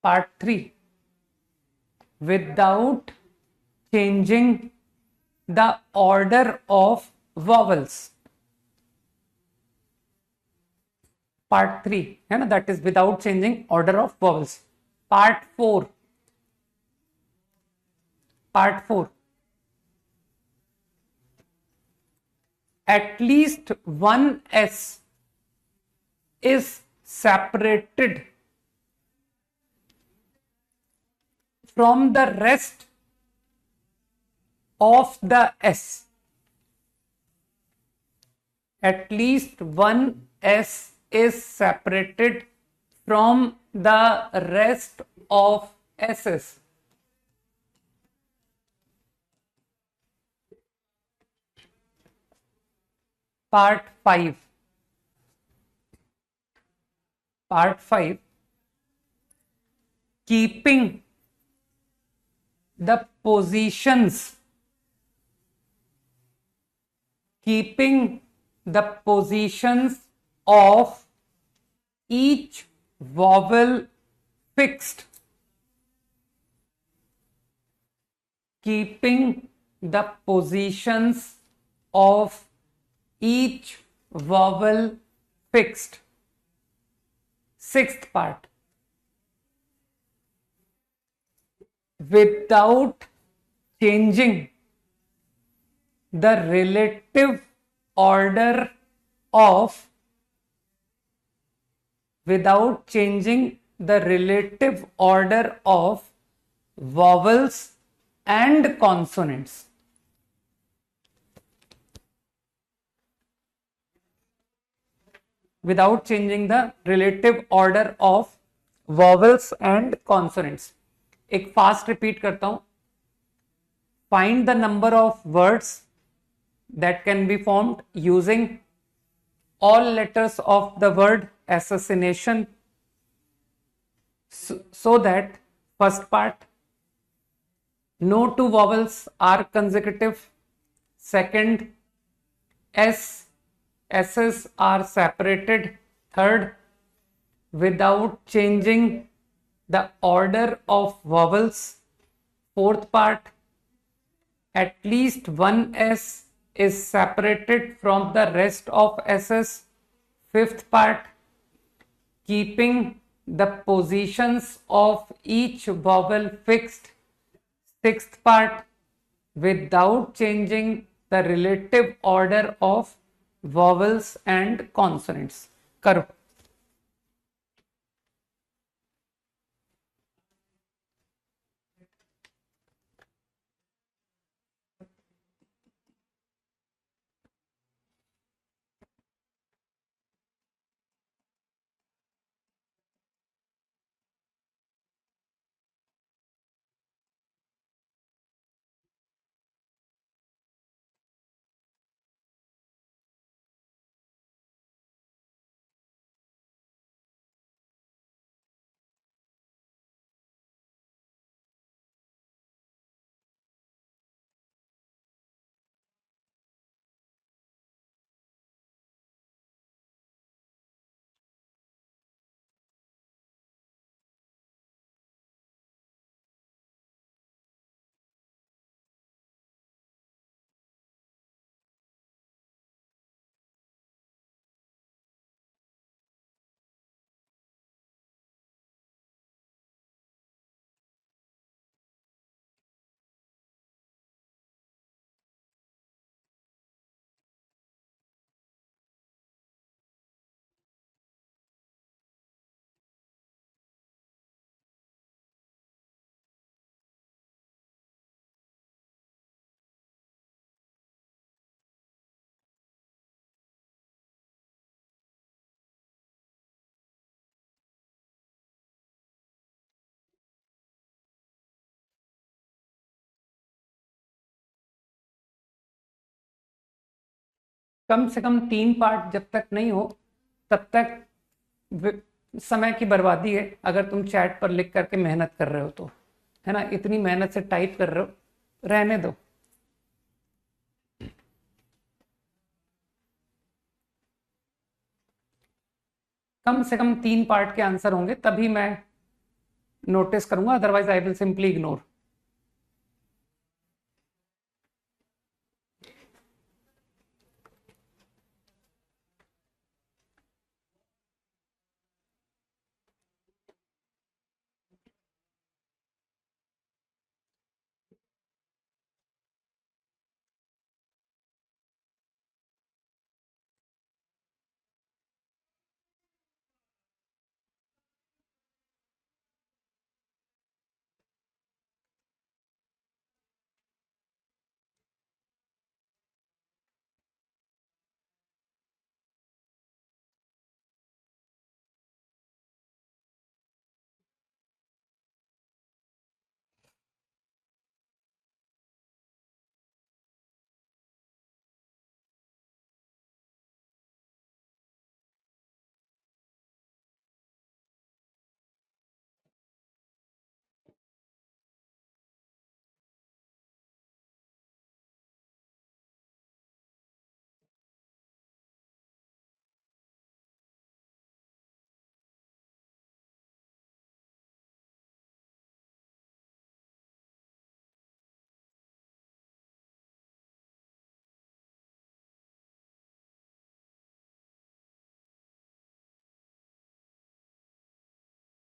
part 3 without changing the order of vowels। part 3 है ना, that is without changing order of vowels। part 4 at least one S is separated from the rest of the S। at least one S is separated from the rest of S's. Part 5. Part 5. Keeping the positions. Keeping the positions of each vowel fixed. Keeping the positions of each vowel fixed. Sixth part. Without changing the relative order of vowels and consonants. Without changing the relative order of vowels and consonants. एक फास्ट रिपीट करता हूं. Find the number of words that can be formed using all letters of the word assassination, so that first part, no two vowels are consecutive. Second, S's are separated. Third, without changing the order of vowels. Fourth part, at least one S is separated from the rest of S's. Fifth part, keeping the positions of each vowel fixed. Sixth part, without changing the relative order of vowels and consonants. करो. कम से कम 3 पार्ट जब तक नहीं हो तब तक समय की बर्बादी है. अगर तुम चैट पर लिख करके मेहनत कर रहे हो तो, है ना, इतनी मेहनत से टाइप कर रहे हो, रहने दो. कम से कम 3 पार्ट के आंसर होंगे तभी मैं नोटिस करूंगा, otherwise I will simply ignore.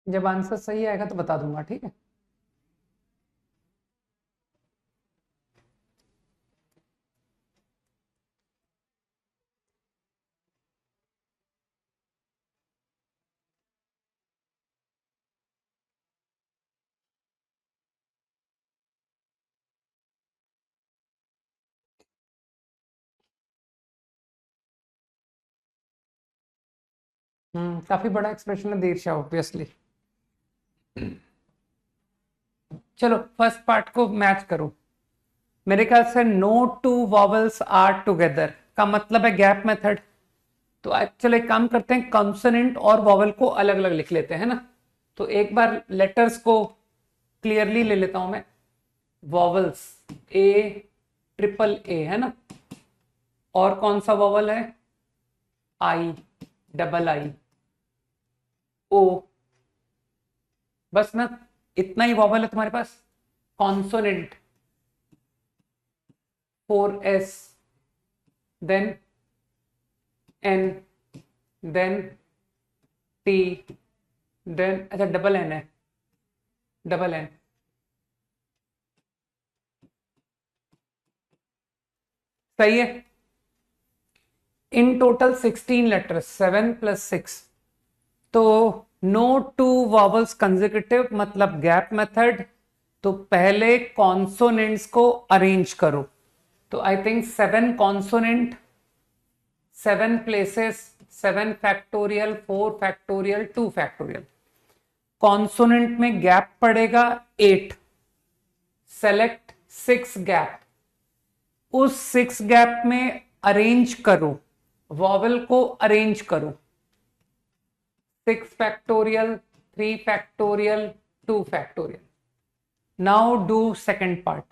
जब आंसर सही आएगा तो बता दूंगा, ठीक है। काफी बड़ा एक्सप्रेशन है दीर्घ ऑब्वियसली। चलो फर्स्ट पार्ट को मैच करो। मेरे ख्याल से no two vowels are together का मतलब है गैप मेथड। तो चलो एक काम करते हैं, कॉन्सोनेंट और वॉवल को अलग अलग लिख लेते हैं ना। तो एक बार लेटर्स को क्लियरली ले लेता हूं मैं। वॉवल्स ए, ट्रिपल ए है ना, और कौन सा वॉवल है, आई, डबल आई, ओ, बस ना, इतना ही वॉवल है तुम्हारे पास। Consonant 4s, then N, then T, then अच्छा डबल एन है, डबल एन। सही है। In total 16 letters, 7 + 6। तो नो टू वॉवल्स कंसेक्यूटिव मतलब गैप मेथड। तो पहले कॉन्सोनेंट्स को अरेंज करो। तो I think 7 consonant, 7 places, 7 factorial, 4 factorial, 2 factorial. Consonant में गैप पड़ेगा 8। सेलेक्ट 6 गैप, उस 6 गैप में अरेंज करो, वॉवल को अरेंज करो। 6 factorial, 3 factorial, 2 factorial. Now do second part.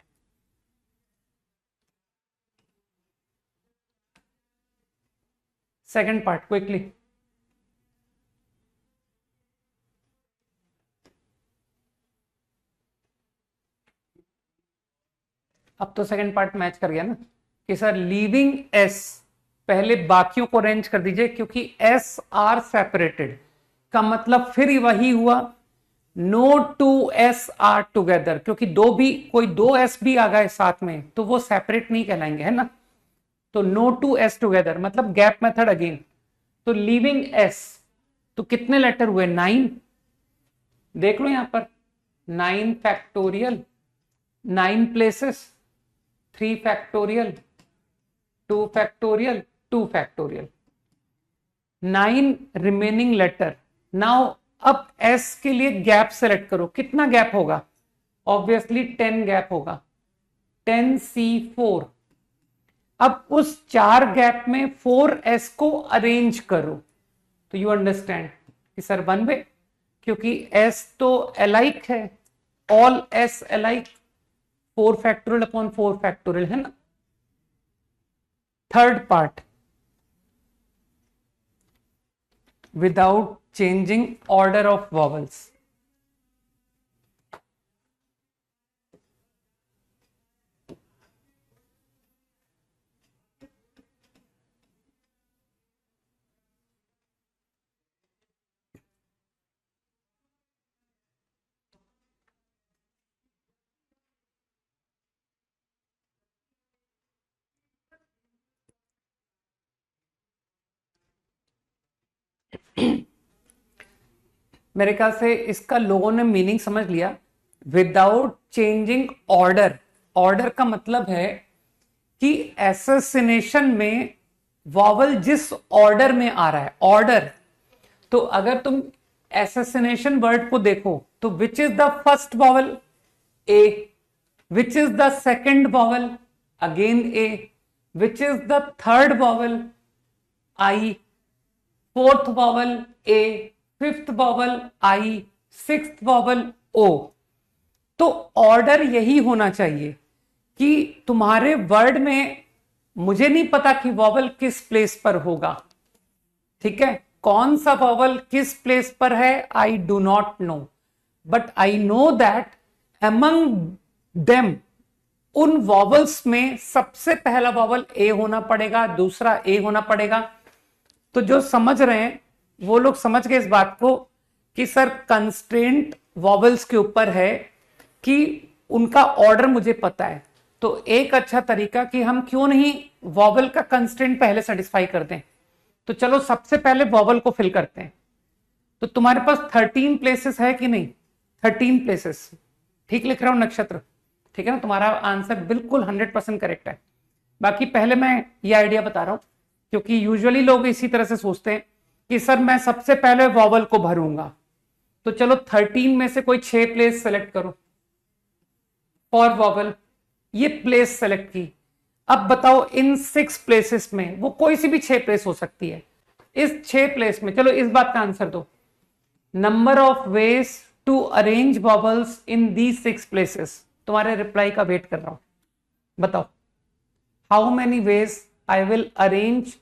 Second part quickly. अब तो सेकेंड पार्ट मैच कर गया ना कि सर लीविंग एस, पहले बाकियों को अरेंज कर दीजिए क्योंकि एस आर सेपरेटेड का मतलब फिर वही हुआ, no two S are together, क्योंकि दो भी, कोई 2 एस भी आ गए साथ में तो वो सेपरेट नहीं कहलाएंगे, है ना। तो नो टू एस टुगेदर मतलब गैप मेथड अगेन। तो लीविंग एस, तो कितने लेटर हुए, 9। देख लो यहां पर 9 factorial, 9 places, 3 factorial, 2 factorial, 2 factorial, 9 remaining letter. Now अब एस के लिए गैप सेलेक्ट करो, कितना गैप होगा, ऑब्वियसली 10 गैप होगा, 10C4। अब उस 4 गैप में 4s को अरेंज करो। तो यू अंडरस्टैंड कि सर 1 वे, क्योंकि s तो एलाइक है, all s iliac, 4 factorial upon 4 factorial, है ना। Third part, without changing order of vowels। मेरे ख्याल से इसका लोगों ने मीनिंग समझ लिया, विदाउट चेंजिंग ऑर्डर। ऑर्डर का मतलब है कि एसेसिनेशन में वॉवल जिस ऑर्डर में आ रहा है, ऑर्डर। तो अगर तुम एसेसिनेशन वर्ड को देखो तो which is the first vowel, A, which is the second vowel, again A, which is the third vowel, I, fourth vowel A, fifth vowel I, sixth vowel O. तो ऑर्डर यही होना चाहिए कि तुम्हारे वर्ड में, मुझे नहीं पता कि वॉवल किस प्लेस पर होगा, ठीक है, कौन सा वॉवल किस प्लेस पर है, I do not know, but I know that among them, उन वॉवल्स में सबसे पहला वॉवल ए होना पड़ेगा, दूसरा ए होना पड़ेगा। तो जो समझ रहे हैं वो लोग समझ गए इस बात को कि सर कंस्ट्रेंट वॉवल्स के ऊपर है कि उनका ऑर्डर मुझे पता है, तो एक अच्छा तरीका कि हम क्यों नहीं वॉवल का कंस्ट्रेंट पहले सेटिस्फाई कर दें। तो चलो सबसे पहले वॉवल को फिल करते हैं। तो तुम्हारे पास 13 प्लेसेस है कि नहीं? 13 प्लेसेस, ठीक लिख रहा हूं नक्षत्र, ठीक है ना? तुम्हारा आंसर बिल्कुल 100% करेक्ट है। बाकी पहले मैं ये आइडिया बता रहा हूं, क्योंकि यूजुअली लोग इसी तरह से सोचते हैं कि सर मैं सबसे पहले वॉवल को भरूंगा। तो चलो 13 में से कोई 6 प्लेस सेलेक्ट करो फॉर वॉवल, ये प्लेस सेलेक्ट की। अब बताओ इन 6 प्लेसेस में, वो कोई सी भी 6 प्लेस हो सकती है, इस 6 प्लेस में चलो इस बात का आंसर दो, number of ways to arrange vowels in these 6 places. तुम्हारे रिप्लाई का वेट कर रहा हूं, बताओ how many ways I will arrange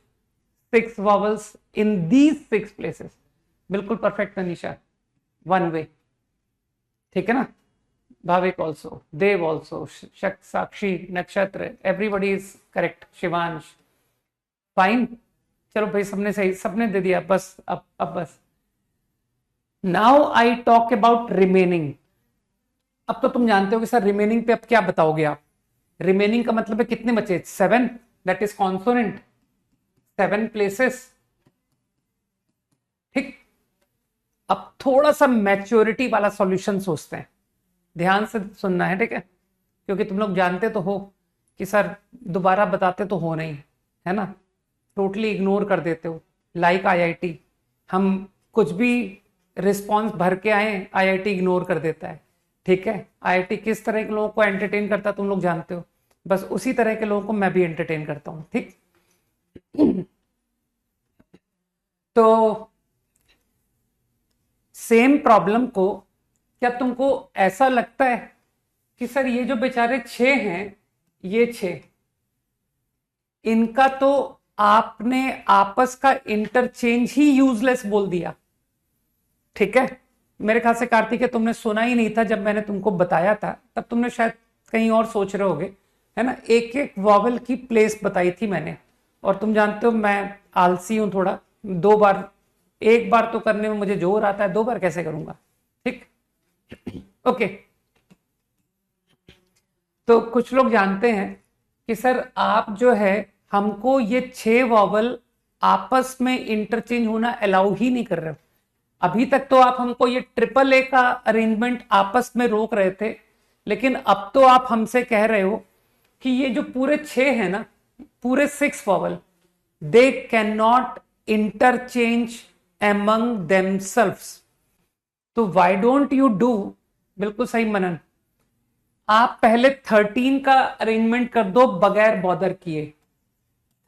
6 vowels in these 6 places. बिल्कुल परफेक्ट अनिशा, 1 वे, ठीक है ना? Bhavik also, Dev also, Sakshi, Nakshatra, everybody is correct, Shivansh fine. चलो भाई सबने सही, सबने दे दिया, बस अब बस। Now I talk about remaining. अब तो तुम जानते हो कि सर रिमेनिंग पे अब क्या बताओगे आप? रिमेनिंग का मतलब है कितने बचे? 7, दैट इज कॉन्सोनेंट, 7 प्लेसेस, ठीक। अब थोड़ा सा मैच्योरिटी वाला सॉल्यूशन सोचते हैं, ध्यान से सुनना है, ठीक है? क्योंकि तुम लोग जानते तो हो कि सर दोबारा बताते तो हो नहीं, है ना? टोटली इग्नोर कर देते हो, लाइक आईआईटी, हम कुछ भी रिस्पॉन्स भर के आए, आईआईटी इग्नोर कर देता है, ठीक है? आईआईटी किस तरह के लोगों को एंटरटेन करता है तुम लोग जानते हो, बस उसी तरह के लोगों को मैं भी एंटरटेन करता हूं, ठीक। तो सेम प्रॉब्लम को, क्या तुमको ऐसा लगता है कि सर ये जो बेचारे 6 हैं, ये 6, इनका तो आपने आपस का इंटरचेंज ही यूजलेस बोल दिया, ठीक है? मेरे ख्याल से कार्तिक तुमने सुना ही नहीं था जब मैंने तुमको बताया था, तब तुमने शायद कहीं और सोच रहे होगे, है ना? एक एक वॉवल की प्लेस बताई थी मैंने, और तुम जानते हो मैं आलसी हूं थोड़ा, 2 बार, एक बार तो करने में मुझे जोर आता है, 2 बार कैसे करूंगा, ठीक। ओके, तो कुछ लोग जानते हैं कि सर आप जो है हमको ये 6 वॉवल आपस में इंटरचेंज होना अलाउ ही नहीं कर रहे हो। अभी तक तो आप हमको ये ट्रिपल ए का अरेंजमेंट आपस में रोक रहे थे, लेकिन अब तो आप हमसे कह रहे हो कि ये जो पूरे 6 है ना, पूरे 6 vowel, they can not interchange among themselves. तो व्हाई डोंट यू डू, बिल्कुल सही मनन, आप पहले 13 का अरेंजमेंट कर दो बगैर बॉदर किए,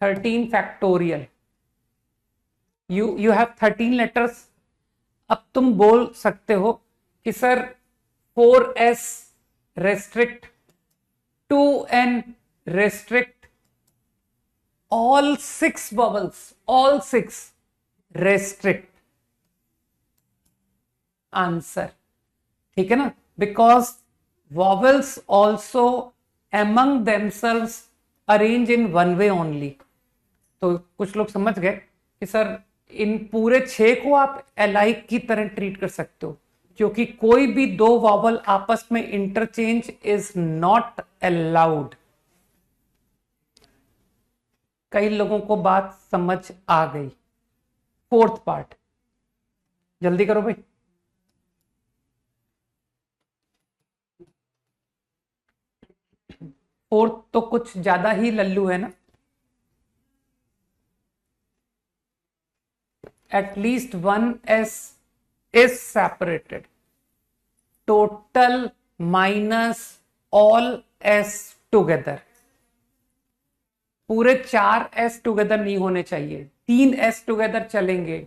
13 फैक्टोरियल, यू हैव 13 लेटर्स। अब तुम बोल सकते हो कि sir 4s restrict, 2n restrict, all 6 vowels, all 6 restrict answer, ठीक है ना? Because vowels also among themselves arrange in 1 way only. तो कुछ लोग समझ गए कि सर इन पूरे 6 को आप एलाइक की तरह ट्रीट कर सकते हो, क्योंकि कोई भी 2 वॉवल आपस में इंटरचेंज इज नॉट अलाउड। कई लोगों को बात समझ आ गई। 4th पार्ट, जल्दी करो भाई। फोर्थ तो कुछ ज्यादा ही लल्लू है ना, at least 1s is separated, total minus all s together। पूरे 4 s टुगेदर नहीं होने चाहिए, 3 s टुगेदर चलेंगे,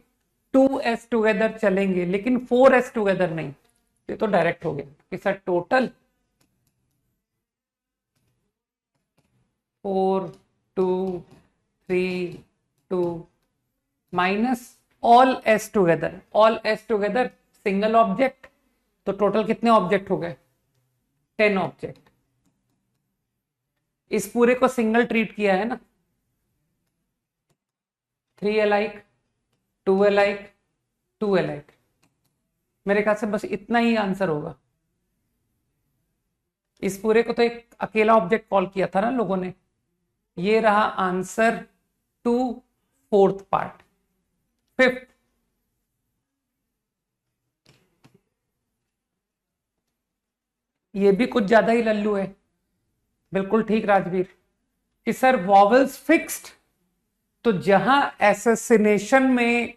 2 s टुगेदर चलेंगे, लेकिन 4 s टुगेदर नहीं। ये तो डायरेक्ट हो गया कि sir total 4 2 3 2 minus all S together, all S together single object, तो टोटल कितने ऑब्जेक्ट हो गए? 10 ऑब्जेक्ट। इस पूरे को सिंगल ट्रीट किया है ना, 3 अलाइक, 2 अलाइक, 2 अलाइक, मेरे ख्याल से बस इतना ही आंसर होगा। इस पूरे को तो एक अकेला ऑब्जेक्ट कॉल किया था ना लोगों ने। ये रहा answer to fourth part. Fifth, ये भी कुछ ज्यादा ही लल्लू है। बिल्कुल ठीक राजवीर, कि सर वॉवल्स फिक्स्ड, तो जहां एसेसिनेशन में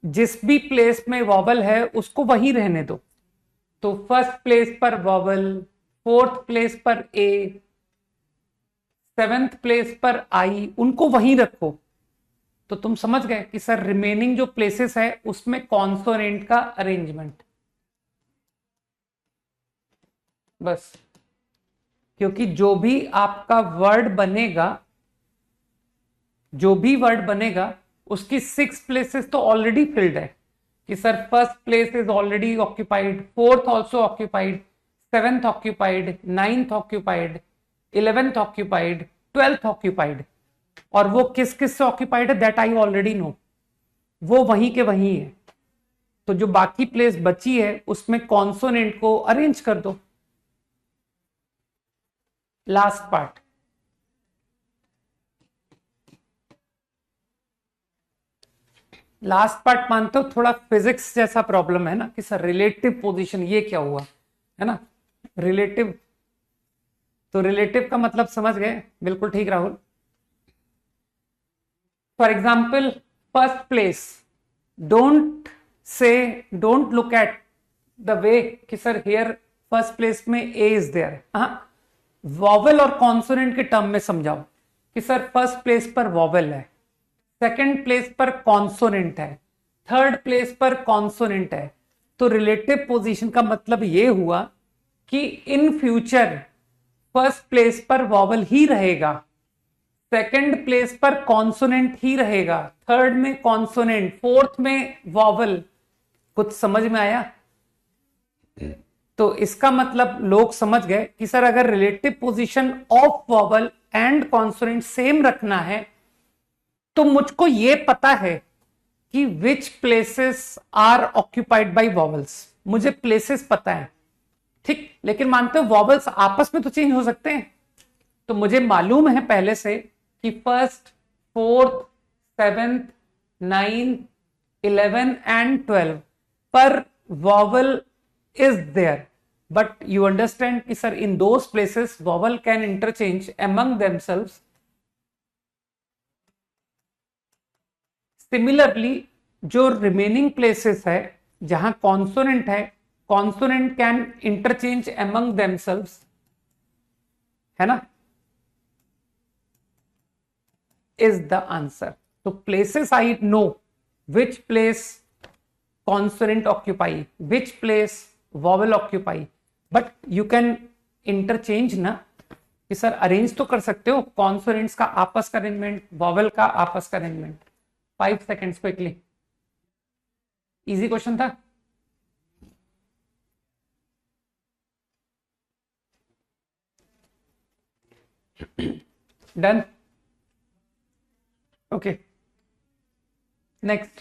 जिस भी प्लेस में वॉवल है उसको वहीं रहने दो। तो फर्स्ट प्लेस पर वॉवल, फोर्थ प्लेस पर ए, सेवेंथ प्लेस पर आई, उनको वहीं रखो। तो तुम समझ गए कि सर रिमेनिंग जो प्लेसेस है उसमें कॉन्सोनेंट का अरेंजमेंट। बस, क्योंकि जो भी आपका वर्ड बनेगा, जो भी वर्ड बनेगा उसकी 6 प्लेसेस तो ऑलरेडी फिल्ड है, कि sir first place is already occupied, fourth also occupied, seventh occupied, ninth occupied, 11th occupied, 12th occupied. और वो किस किस से ऑक्यूपाइड है दैट आई ऑलरेडी नो, वो वहीं के वहीं है। तो जो बाकी प्लेस बची है उसमें कॉन्सोनेंट को अरेंज कर दो। लास्ट पार्ट, लास्ट पार्ट मानते हो थोड़ा फिजिक्स जैसा प्रॉब्लम है ना, कि सर रिलेटिव पोजीशन ये क्या हुआ, है ना। रिलेटिव, तो रिलेटिव का मतलब समझ गए, बिल्कुल ठीक Rahul. For example first place, don't say, don't look at the way कि सर हियर फर्स्ट प्लेस में ए इज देयर। हाँ, वॉवल और कॉन्सोनेंट के टर्म में समझाओ कि सर फर्स्ट प्लेस पर वॉवल है, सेकंड प्लेस पर कॉन्सोनेंट है, थर्ड प्लेस पर कॉन्सोनेंट है। तो रिलेटिव पोजीशन का मतलब यह हुआ कि इन फ्यूचर फर्स्ट प्लेस पर वॉवल ही रहेगा, सेकंड प्लेस पर कॉन्सोनेंट ही रहेगा, थर्ड में कॉन्सोनेंट, फोर्थ में वॉवल। कुछ समझ में आया? तो इसका मतलब लोग समझ गए कि सर अगर relative position of vowel and consonant same रखना है तो मुझको यह पता है कि which places are occupied by vowels. मुझे प्लेसेस पता है, ठीक, लेकिन मानते हो वॉवल्स आपस में तो चेंज हो सकते हैं। तो मुझे मालूम है पहले से कि first, fourth, seventh, ninth, 11 and 12 पर vowel is there. But you understand कि sir in those places vowel can interchange among themselves. Similarly जो रिमेनिंग प्लेसेस है जहां कॉन्सोनेंट है, consonant can interchange among themselves, है ना, is the answer. So places I know which place consonant occupy, which place vowel occupy, but you can interchange ना, कि सर अरेंज तो कर सकते हो कॉन्सोनेंट्स का आपस का अरेंजमेंट, वॉवल का आपस का arrangement. 5 seconds quickly, easy question था। Done, okay, next.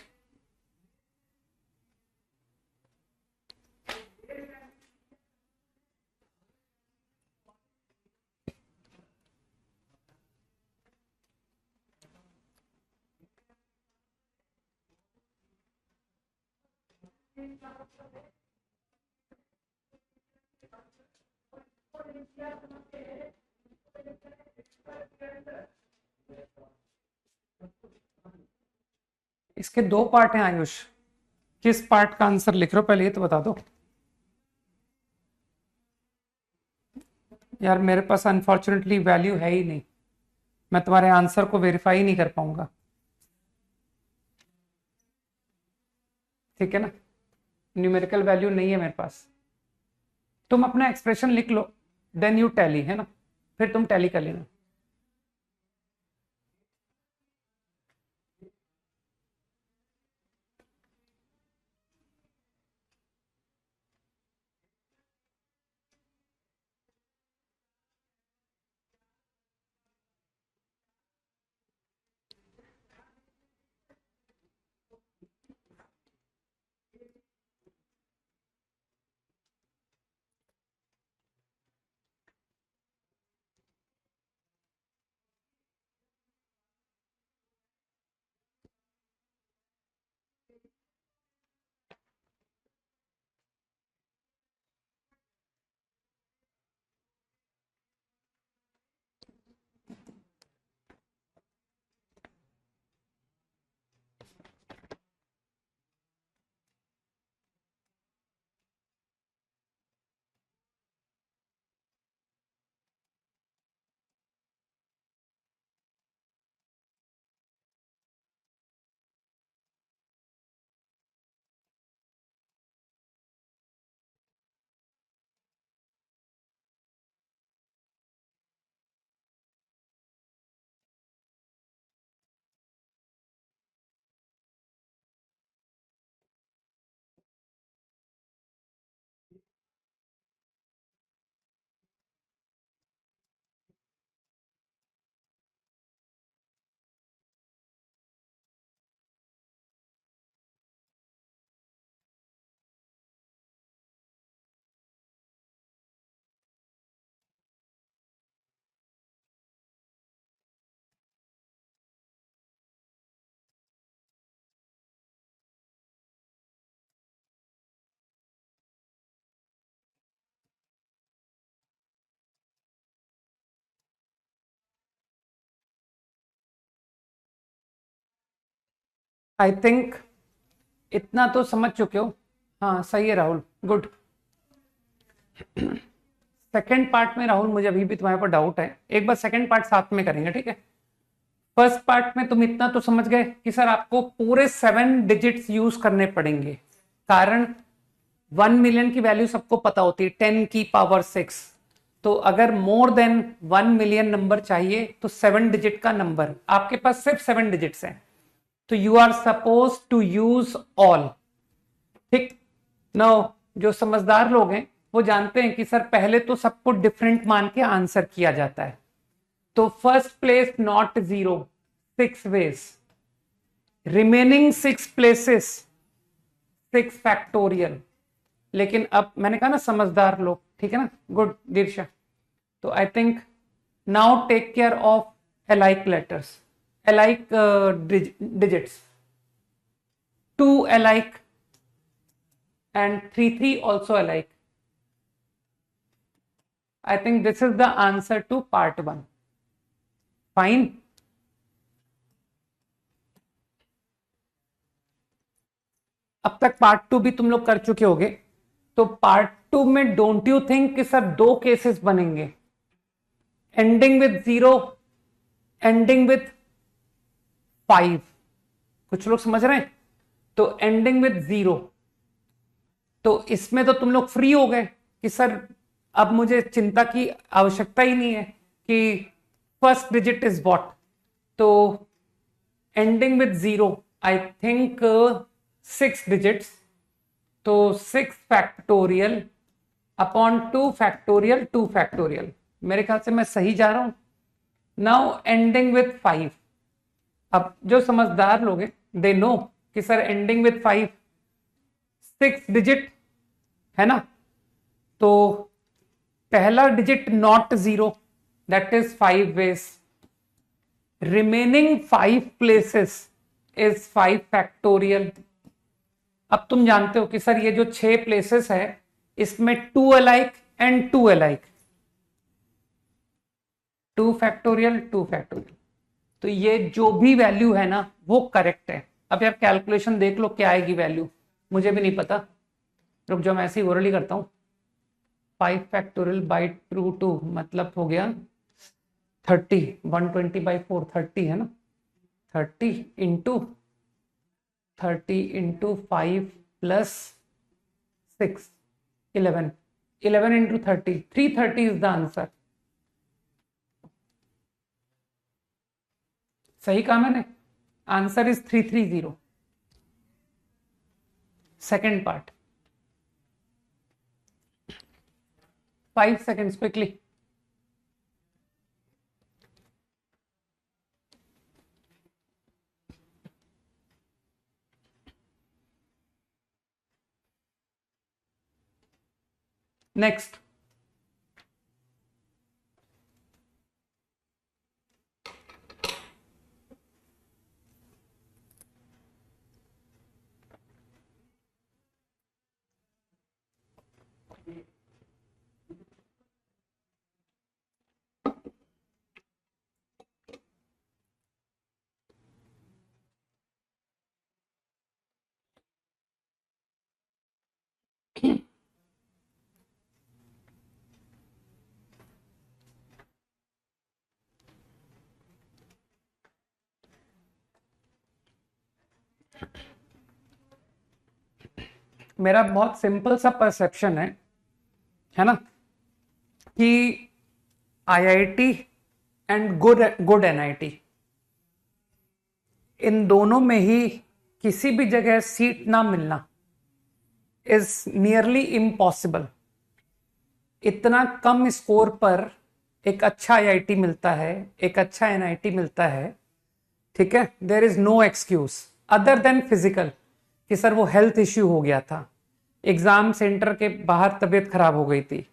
इसके 2 पार्ट हैं आयुष, किस पार्ट का आंसर लिख रहे हो पहले ये तो बता दो यार। मेरे पास अनफॉर्चुनेटली वैल्यू है ही नहीं, मैं तुम्हारे आंसर को वेरीफाई नहीं कर पाऊंगा, ठीक है ना। न्यूमेरिकल वैल्यू नहीं है मेरे पास। तुम अपना एक्सप्रेशन लिख लो, देन यू टैली, है ना, फिर तुम टैली कर लेना। आई थिंक इतना तो समझ चुके हो। हाँ सही है राहुल, गुड। सेकंड पार्ट में राहुल मुझे अभी भी तुम्हारे पर डाउट है, एक बार सेकंड पार्ट साथ में करेंगे, ठीक है। फर्स्ट पार्ट में तुम इतना तो समझ गए कि सर आपको पूरे 7 डिजिट्स यूज करने पड़ेंगे, कारण 1 मिलियन की वैल्यू सबको पता होती है 10⁻6। तो अगर मोर देन 1 मिलियन नंबर चाहिए तो 7 डिजिट का नंबर, आपके पास सिर्फ 7 डिजिट्स हैं, तो you are suppose to use all. ठीक। नो, जो समझदार लोग हैं वो जानते हैं कि सर पहले तो सबको डिफरेंट मान के आंसर किया जाता है। तो first place not 0, 6 ways, remaining 6 places 6 factorial. लेकिन अब मैंने कहा ना समझदार लोग, ठीक है ना, गुड दीर्षा। तो I think now take care of alike letters, alike digits, 2 alike and 3 also alike. I think this is the answer to part 1. Fine. अब तक पार्ट 2 भी तुम लोग कर चुके होगे, तो पार्ट 2 में डोंट यू थिंक कि सर 2 केसेस बनेंगे, एंडिंग विद 0, एंडिंग विथ 5। कुछ लोग समझ रहे हैं? तो एंडिंग विथ 0, तो इसमें तो तुम लोग फ्री हो गए कि सर अब मुझे चिंता की आवश्यकता ही नहीं है कि फर्स्ट डिजिट इज व्हाट। तो ending with 0 I think 6 digits, तो 6 फैक्टोरियल अपॉन 2 फैक्टोरियल 2 फैक्टोरियल, मेरे ख्याल से मैं सही जा रहा हूं। Now ending with 5। अब जो समझदार लोग हैं दे नो कि सर एंडिंग विथ 5 6 डिजिट है ना, तो पहला डिजिट not 0, that is 5 ways, remaining 5 places is 5 factorial. अब तुम जानते हो कि सर ये जो 6 प्लेसेस है इसमें 2 alike and 2 alike, 2 factorial 2 factorial, तो ये जो भी वैल्यू है ना वो करेक्ट है। अब यार कैलकुलेशन देख लो क्या आएगी वैल्यू, मुझे भी नहीं पता, रुक जाओ मैं ऐसे ही ओरली करता हूं। 5 फैक्टोरियल बाई 2 मतलब हो गया 30, 120/4 30 है ना, 30 into 5 plus 6 11, 11 into 30 330 is the answer. सही कहा मैंने, answer is 330। Second part 5 seconds quickly. Next. मेरा बहुत सिंपल सा परसेप्शन है ना, कि आईआईटी एंड गुड एनआईटी, इन दोनों में ही किसी भी जगह सीट ना मिलना इज नियरली इम्पॉसिबल। इतना कम स्कोर पर एक अच्छा आईआईटी मिलता है, एक अच्छा एनआईटी मिलता है, ठीक है। There is no excuse other than physical, कि सर वो हेल्थ इश्यू हो गया था, एग्जाम सेंटर के बाहर तबीयत खराब हो गई थी,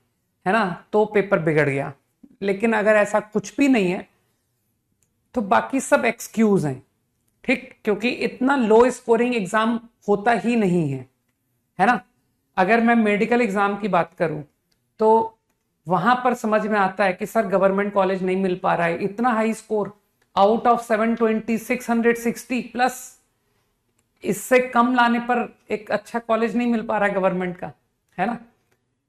है ना, तो पेपर बिगड़ गया। लेकिन अगर ऐसा कुछ भी नहीं है तो बाकी सब एक्सक्यूज हैं, ठीक, क्योंकि इतना लो स्कोरिंग एग्जाम होता ही नहीं है ना। अगर मैं मेडिकल एग्जाम की बात करूं तो वहां पर समझ में आता है कि सर गवर्नमेंट कॉलेज नहीं मिल पा रहा है, इतना high score, out of 720 660 plus इससे कम लाने पर एक अच्छा कॉलेज नहीं मिल पा रहा गवर्नमेंट का, है ना।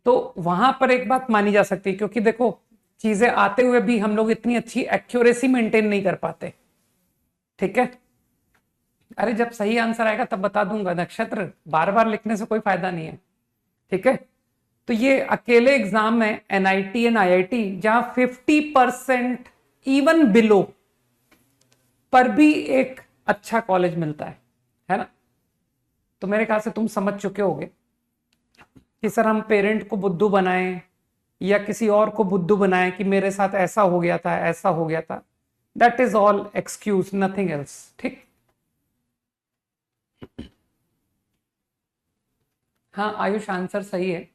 तो वहां पर एक बात मानी जा सकती है, क्योंकि देखो चीजें आते हुए भी हम लोग इतनी अच्छी एक्यूरेसी मेंटेन नहीं कर पाते। ठीक है, अरे जब सही आंसर आएगा तब बता दूंगा, नक्षत्र बार बार लिखने से कोई फायदा नहीं है। ठीक है, तो ये अकेले एग्जाम में एनआईटी एंड आईआईटी जहां 50% इवन बिलो पर भी एक अच्छा कॉलेज मिलता है ना। तो मेरे ख्याल से तुम समझ चुके होगे कि सर हम पेरेंट को बुद्धू बनाएं या किसी और को बुद्धू बनाएं कि मेरे साथ ऐसा हो गया था, ऐसा हो गया था। That is all excuse, nothing else. ठीक, हाँ आयुष आंसर सही है।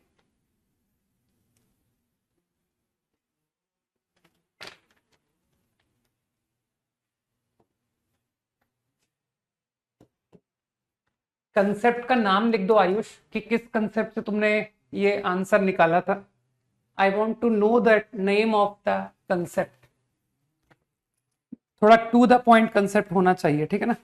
कंसेप्ट का नाम लिख दो आयुष कि किस कंसेप्ट से तुमने ये आंसर निकाला था। I want to know the name of the concept. थोड़ा टू द पॉइंट कंसेप्ट होना चाहिए, ठीक है ना।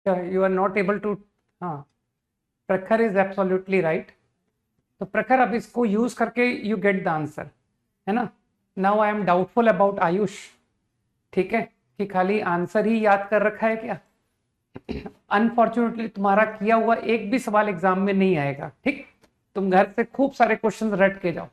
You are not able to, हाँ प्रखर इज एब्सोल्युटली राइट। तो प्रखर अब इसको यूज करके यू गेट द आंसर, है ना। Now I am doubtful about Ayush. ठीक है, कि खाली आंसर ही याद कर रखा है क्या। अनफॉर्चुनेटली तुम्हारा किया हुआ एक भी सवाल एग्जाम में नहीं आएगा। ठीक, तुम घर से खूब सारे क्वेश्चंस रट के जाओ।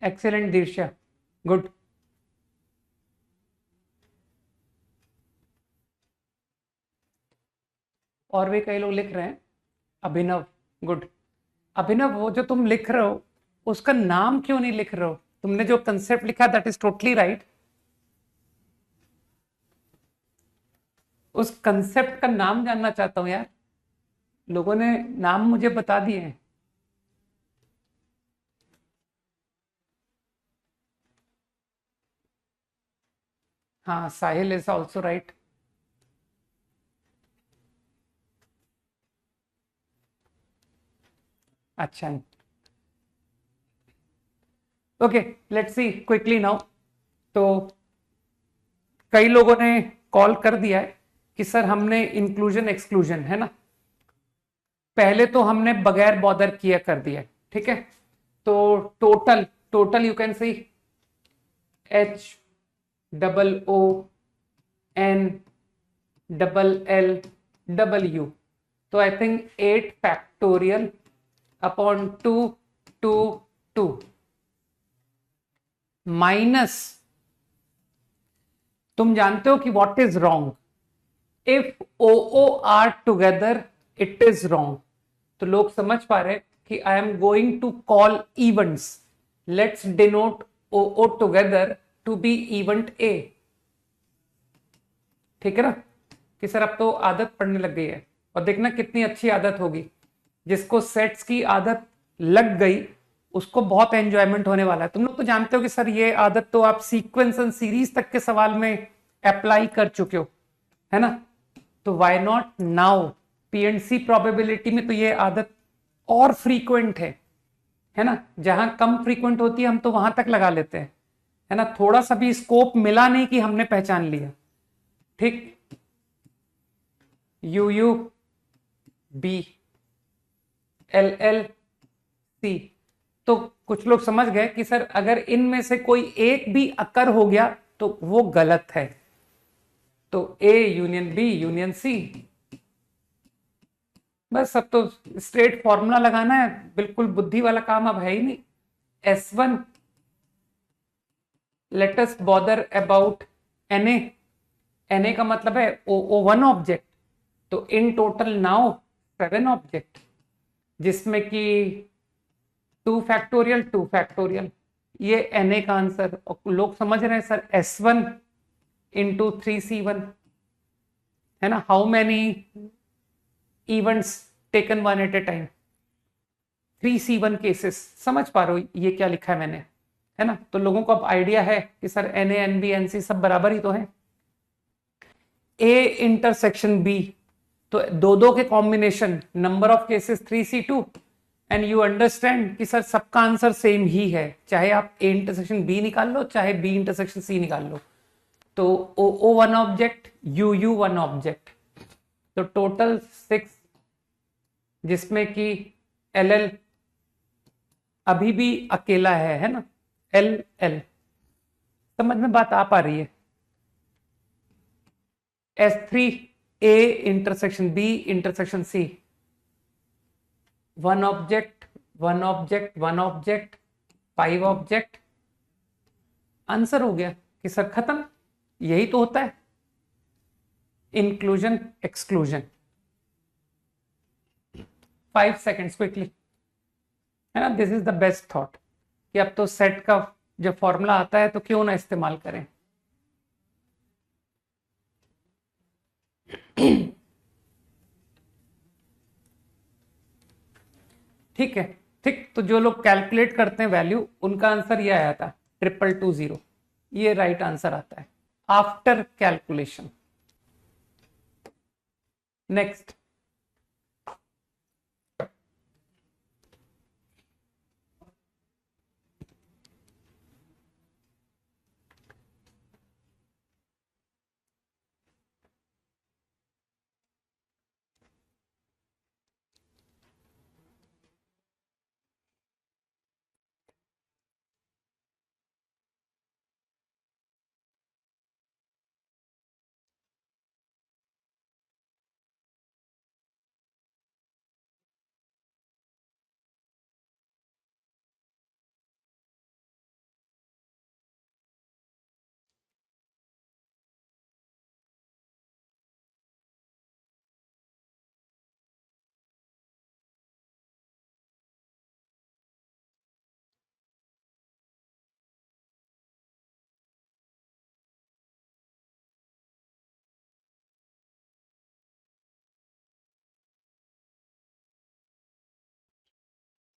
Excellent Dirsha, good. और भी कई लोग लिख रहे हैं। अभिनव, गुड। अभिनव वो जो तुम लिख रहे हो उसका नाम क्यों नहीं लिख रहे हो। तुमने जो कंसेप्ट लिखा दैट इज टोटली राइट। उस कंसेप्ट का नाम जानना चाहता हूं यार। लोगों ने नाम मुझे बता दिए हैं। हाँ साहिल इज ऑल्सो राइट। अच्छा, okay let's see quickly now. तो कई लोगों ने कॉल कर दिया है कि सर हमने इंक्लूजन एक्सक्लूजन, है ना, पहले तो हमने बगैर बॉदर किया कर दिया। ठीक है, तो total, total you can see H double O N double L double U. तो I think 8 factorial upon 2 2 2 minus, तुम जानते हो कि what is wrong if O O are together it is wrong. तो लोग समझ पा रहे कि I am going to call events, let's denote O O together to be event A. ठीक है ना, कि सर अब तो आदत पड़ने लग गई है। और देखना कितनी अच्छी आदत होगी, जिसको सेट्स की आदत लग गई उसको बहुत एंजॉयमेंट होने वाला है। तुम लोग तो जानते हो कि सर ये आदत तो आप सीक्वेंस एंड सीरीज तक के सवाल में अप्लाई कर चुके हो, है ना। तो why not now, PNC probability में तो ये आदत और फ्रीक्वेंट है है ना, जहां कम फ्रीक्वेंट होती है हम तो वहां तक लगा लेते हैं, है ना, थोड़ा सा भी स्कोप मिला नहीं कि हमने पहचान लिया। ठीक, U U, B, L L, C. तो कुछ लोग समझ गए कि सर अगर इनमें से कोई एक भी अकर हो गया तो वो गलत है। तो A union B union C, बस अब तो स्ट्रेट फॉर्मूला लगाना है, बिल्कुल बुद्धि वाला काम अब है ही नहीं। S1, let us bother about Na। Na का मतलब है ओ वन ऑब्जेक्ट, तो इन टोटल नाउ 7 ऑब्जेक्ट, जिसमें कि 2 फैक्टोरियल 2 फैक्टोरियल, ये Na का आंसर। और लोग समझ रहे हैं सर S1 इंटू 3C1, है ना, how many events taken one at a time, 3C1 cases. समझ पा रहे हो ये क्या लिखा है मैंने, है ना। तो लोगों को अब आइडिया है कि सर Na Nb Nc सब बराबर ही तो है। ए इंटरसेक्शन बी, तो दो दो के combination, number of cases 3C2, and you understand कि सर सबका आंसर सेम ही है, चाहे आप ए इंटरसेक्शन बी निकाल लो चाहे बी इंटरसेक्शन सी निकाल लो। तो O one object, U one object, तो टोटल 6, जिसमें कि एल एल अभी भी अकेला है ना, एल एल। समझ में बात आ पा रही है। S3, A intersection B intersection C, one object one object one object, 5 object, answer हो गया कि सर खत्म। यही तो होता है इंक्लूजन एक्सक्लूजन। 5 सेकेंड्स क्विकली, है ना, this is the best thought कि अब तो सेट का जब फॉर्मूला आता है तो क्यों ना इस्तेमाल करें। ठीक है। ठीक, तो जो लोग कैलकुलेट करते हैं वैल्यू, उनका आंसर ये आया था 2220, ये राइट आंसर आता है after calculation. Next,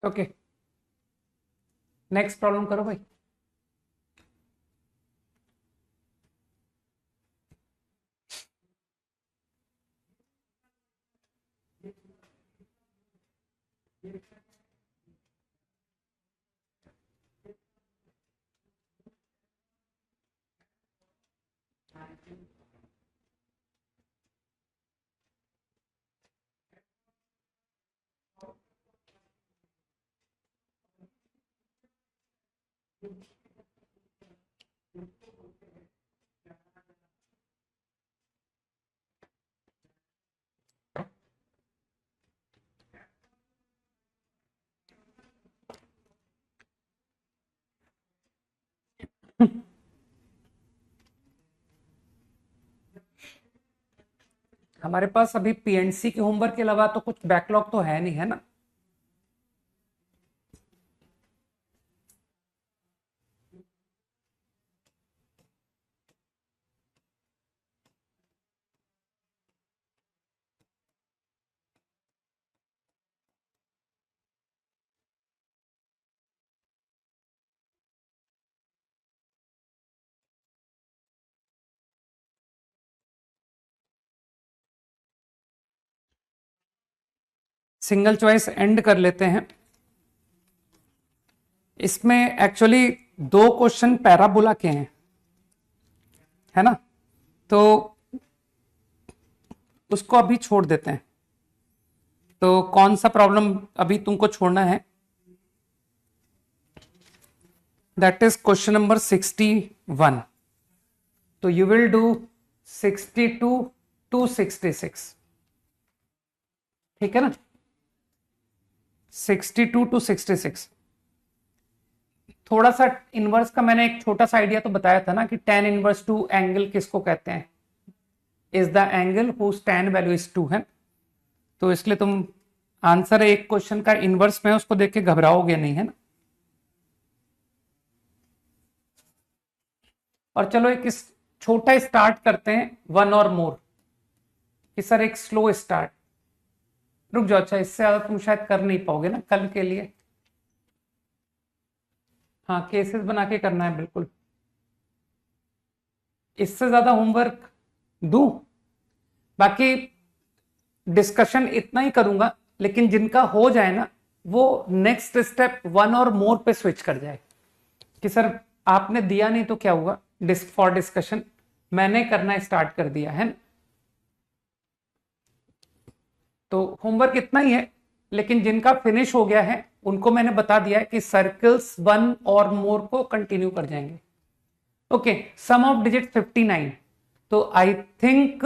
okay, next problem करो भाई। हमारे पास अभी पीएनसी के होमवर्क के अलावा तो कुछ बैकलॉग तो है नहीं, है ना। सिंगल चॉइस एंड कर लेते हैं। इसमें एक्चुअली दो क्वेश्चन पैराबोला के हैं, है ना, तो उसको अभी छोड़ देते हैं। तो कौन सा प्रॉब्लम अभी तुमको छोड़ना है? That is question number 61। तो यू विल डू 62 to 66, ठीक है ना, 62 to 66। थोड़ा सा इनवर्स का मैंने एक छोटा सा आइडिया तो बताया था ना कि tan इनवर्स 2 एंगल किसको कहते हैं? Is the angle whose tan value is 2 है। तो इसलिए तुम आंसर एक क्वेश्चन का इनवर्स में उसको देख के घबराओगे नहीं, है ना। और चलो एक छोटा स्टार्ट करते हैं, वन और मोर, कि सर एक स्लो स्टार्ट। रुक जाओ, अच्छा इससे ज्यादा तुम शायद कर नहीं पाओगे ना कल के लिए। हाँ, केसेस बना के करना है बिल्कुल। इससे ज्यादा होमवर्क दूं? बाकी डिस्कशन इतना ही करूंगा, लेकिन जिनका हो जाए ना वो नेक्स्ट स्टेप वन और मोर पे स्विच कर जाए कि सर आपने दिया नहीं तो क्या हुआ, फॉर डिस्कशन मैंने करना स्टार्ट कर दिया है ना। तो होमवर्क इतना ही है, लेकिन जिनका फिनिश हो गया है उनको मैंने बता दिया है कि सर्कल्स वन और मोर को कंटिन्यू कर जाएंगे। Okay, sum of digit 59। तो आई थिंक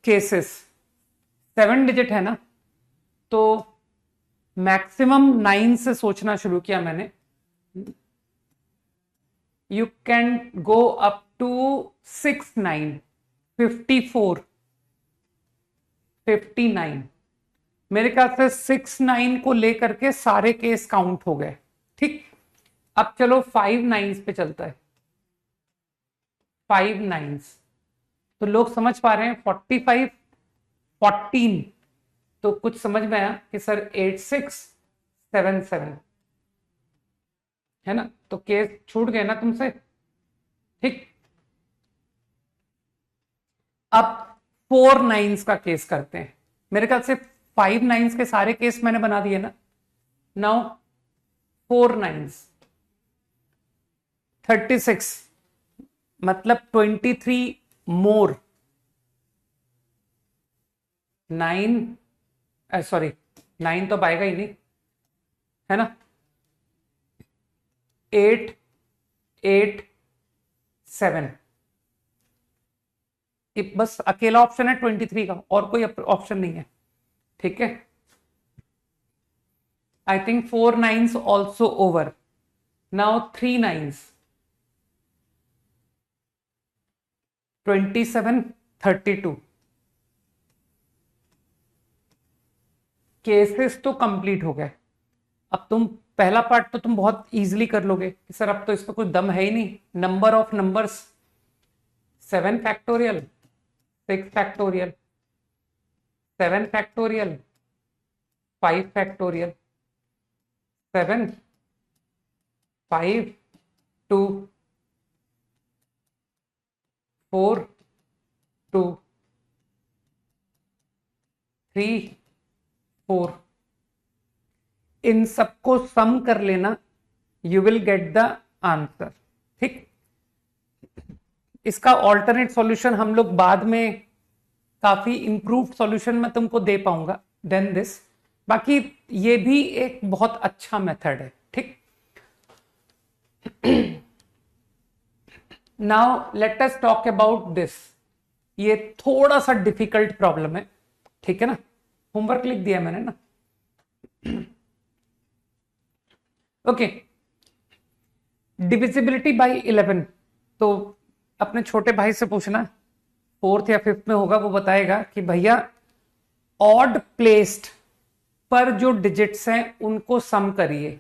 केसेस 7 डिजिट है ना, तो मैक्सिमम 9 से सोचना शुरू किया मैंने। You can go up to 6 9 54 59। मेरे ख्याल से 6 9 को लेकर के सारे केस काउंट हो गए। ठीक, अब चलो 5 9 पे चलता है। 5 9 तो लोग समझ पा रहे हैं 45 14। तो कुछ समझ में आया कि सर 8 6 7 7, है ना। तो केस छूट गए ना तुमसे। ठीक, अब 4 9 का केस करते हैं। मेरे ख्याल से 5 9 के सारे केस मैंने बना दिए ना। नाउ 4 9 36, मतलब 23 मोर 9, सॉरी 9 तो पाएगा ही नहीं, है ना। 8 8 7, बस अकेला ऑप्शन है 23 का, और कोई ऑप्शन नहीं है। ठीक है, I think 4 9 also over. Now 3 9 27 32। Cases तो कंप्लीट हो गए। अब तुम पहला पार्ट तो तुम बहुत इजीली कर लोगे कि सर अब तो इसमें कोई दम है ही नहीं। Number of numbers 7 factorial 6 factorial 7 factorial 5 factorial 7 5 2 4 2 3 4। इन सबको सम कर लेना, you will get the answer. ठीक, इसका ऑल्टरनेट सॉल्यूशन हम लोग बाद में काफी इंप्रूव्ड सॉल्यूशन में तुमको दे पाऊंगा देन दिस। बाकी ये भी एक बहुत अच्छा मेथड है। ठीक, now let us talk about this. ये थोड़ा सा डिफिकल्ट प्रॉब्लम है, ठीक है ना। होमवर्क लिख दिया मैंने ना। Okay, divisibility bye 11। तो अपने छोटे भाई से पूछना, 4th या 5th में होगा, वो बताएगा कि भैया ऑड प्लेस्ड पर जो डिजिट्स हैं उनको सम करिए,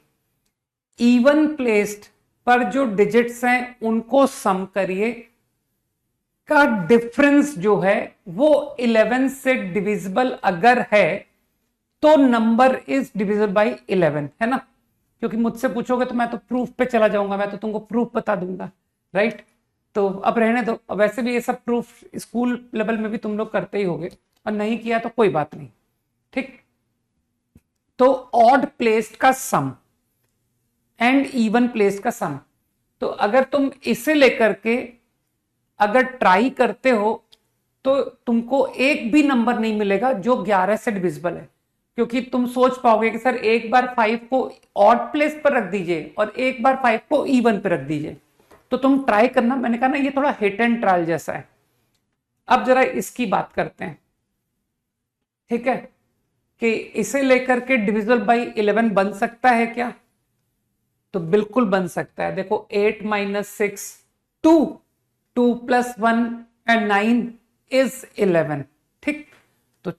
इवन प्लेस्ड पर जो डिजिट्स हैं उनको सम करिए, का डिफरेंस जो है वो 11 से डिविजिबल अगर है तो नंबर इज डिविजिबल बाय 11, है ना। क्योंकि मुझसे पूछोगे तो मैं तो प्रूफ पे चला जाऊंगा, मैं तो तुमको प्रूफ बता दूंगा, राइट। तो अब रहने दो, वैसे भी ये सब प्रूफ स्कूल लेवल में भी तुम लोग करते ही होगे, और नहीं किया तो कोई बात नहीं। ठीक, तो ऑड प्लेस्ड का सम एंड इवन प्लेस का सम। तो अगर तुम इसे लेकर के अगर ट्राई करते हो तो तुमको एक भी नंबर नहीं मिलेगा जो 11 से डिविजिबल है, क्योंकि तुम सोच पाओगे कि सर एक बार 5 को ऑड प्लेस पर रख दीजिए और एक बार 5 को इवन पर रख दीजिए। तो तुम ट्राई करना, मैंने कहा ना ये थोड़ा हिट एंड ट्रायल जैसा है। अब जरा इसकी बात करते हैं, ठीक है, कि इसे लेकर के डिविजिबल बाई 11 बन सकता है क्या? तो बिल्कुल बन सकता है। देखो 8 माइनस 6 2, 2 प्लस 1 एंड 9 इज 11। ठीक, तो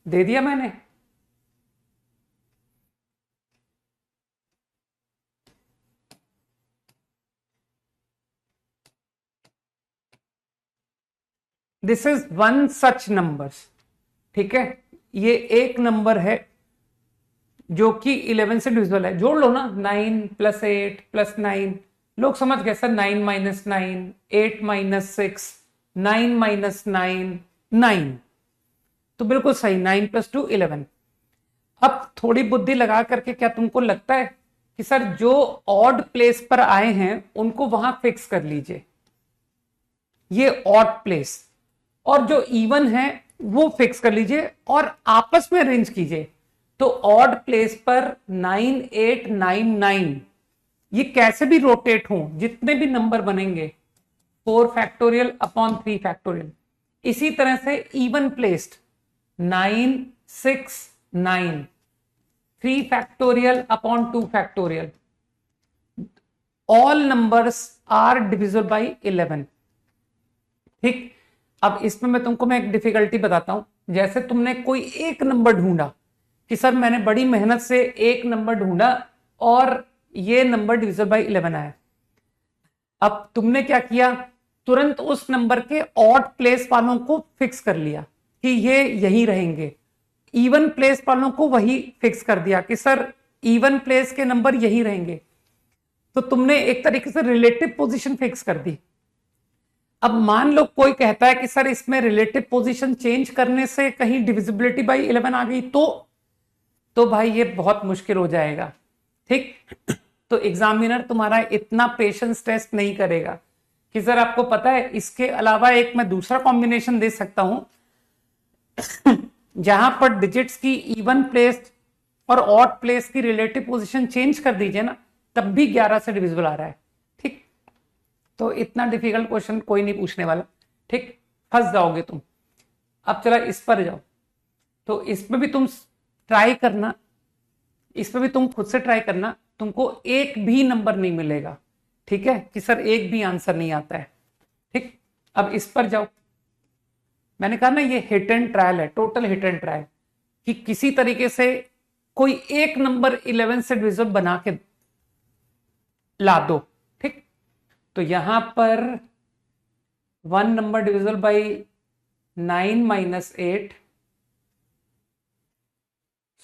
दे दिया मैंने। This is one such numbers, ठीक है, ये एक नंबर है जो कि 11 से डिविजिबल है। जोड़ लो ना, 9 प्लस 8 प्लस 9, लोग समझ गए सर 9 माइनस 9, 8 माइनस 6, 9 माइनस 9 9, तो बिल्कुल सही, 9 प्लस 2 11। अब थोड़ी बुद्धि लगा करके क्या तुमको लगता है कि सर जो ऑड प्लेस पर आए हैं उनको वहां फिक्स कर लीजिए, ये ऑड प्लेस, और जो इवन है वो फिक्स कर लीजिए और आपस में अरेंज कीजिए। तो ऑड प्लेस पर 9 8 9 9, ये कैसे भी रोटेट हो, जितने भी नंबर बनेंगे 4 फैक्टोरियल अपॉन 3 फैक्टोरियल। इसी तरह से even placed 9 6 9, 3 factorial upon 2 factorial, all numbers are divisible by 11। ठीक, अब इसमें मैं एक डिफिकल्टी बताता हूं। जैसे तुमने कोई एक नंबर ढूंढा कि सर मैंने बड़ी मेहनत से एक नंबर ढूंढा और ये नंबर डिविजिबल बाई 11 आया। अब तुमने क्या किया, तुरंत उस नंबर के ऑड प्लेस वालों को फिक्स कर लिया कि ये यही रहेंगे, इवन प्लेस वालों को वही फिक्स कर दिया कि सर इवन प्लेस के नंबर यही रहेंगे। तो तुमने एक तरीके से रिलेटिव पोजीशन फिक्स कर दी। अब मान लो कोई कहता है कि सर इसमें रिलेटिव पोजीशन चेंज करने से कहीं डिविजिबिलिटी बाई 11 आ गई, तो भाई ये बहुत मुश्किल हो जाएगा। ठीक, तो एग्जामिनर तुम्हारा इतना पेशेंस टेस्ट नहीं करेगा कि सर आपको पता है इसके अलावा एक मैं दूसरा कॉम्बिनेशन दे सकता हूं जहां पर डिजिट्स की इवन प्लेस और ऑड प्लेस की रिलेटिव पोजीशन चेंज कर दीजिए ना, तब भी 11 से डिविजिबल आ रहा है। ठीक, तो इतना डिफिकल्ट क्वेश्चन कोई नहीं पूछने वाला। ठीक, फंस जाओगे तुम। अब चला इस पर जाओ, तो इसमें भी तुम ट्राई करना, इसमें भी तुम खुद से ट्राई करना, तुमको एक भी नंबर नहीं मिलेगा। ठीक है, कि सर एक भी आंसर नहीं आता है। ठीक, अब इस पर जाओ। मैंने कहा ना ये हिट एंड ट्रायल है, टोटल हिट एंड ट्रायल, कि किसी तरीके से कोई एक नंबर 11 से डिविजिबल बना के ला दो। ठीक, तो यहां पर 1 नंबर डिविजिबल बाई 9 माइनस 8,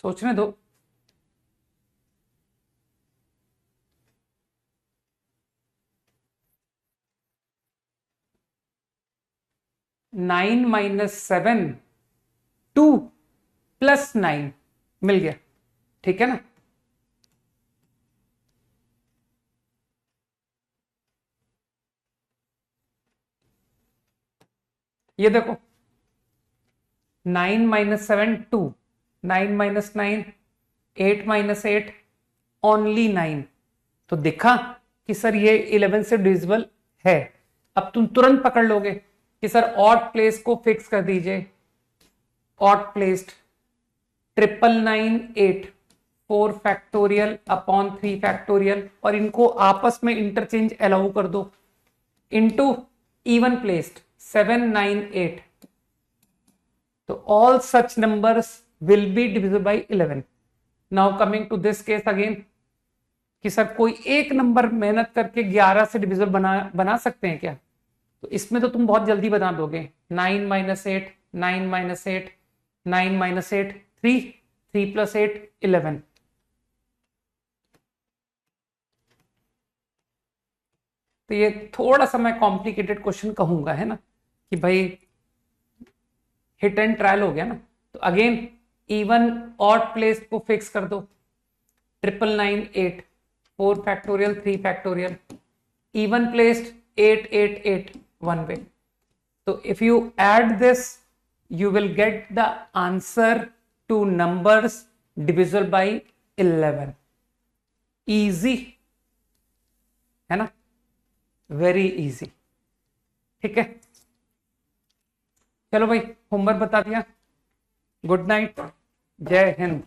सोचने दो। नाइन माइनस 7 2 प्लस 9 मिल गया। ठीक है ना, ये देखो 9 माइनस 7 2, 9 माइनस 9 8 माइनस 8 ओनली 9। तो देखा कि सर ये 11 से डिविजिबल है। अब तुम तुरंत पकड़ लोगे कि सर ऑड प्लेस को फिक्स कर दीजिए, odd placed 999 4 factorial upon 3 factorial, और इनको आपस में इंटरचेंज अलाउ कर दो, इनटू इवन प्लेस्ड 798। तो all such numbers will be divisible by 11। Now coming to this case again, कि सर कोई एक नंबर मेहनत करके 11 से डिविजिबल बना सकते हैं क्या? तो इसमें तो तुम बहुत जल्दी बना दोगे। 9 माइनस 8 9 माइनस 8 9 माइनस 8 3 3 प्लस 8 11। तो ये थोड़ा सा मैं कॉम्प्लिकेटेड क्वेश्चन कहूंगा, है ना, कि भाई हिट एंड ट्रायल हो गया ना। तो अगेन इवन ऑड प्लेस को फिक्स कर दो, 999 8, 4 factorial 3 factorial, even placed 8 8 8 one way. So if you add this, you will get the answer to numbers divisible by 11. Easy है ना, वेरी इजी। ठीक है, चलो भाई होमवर्क बता दिया। गुड नाइट, जय हिंद।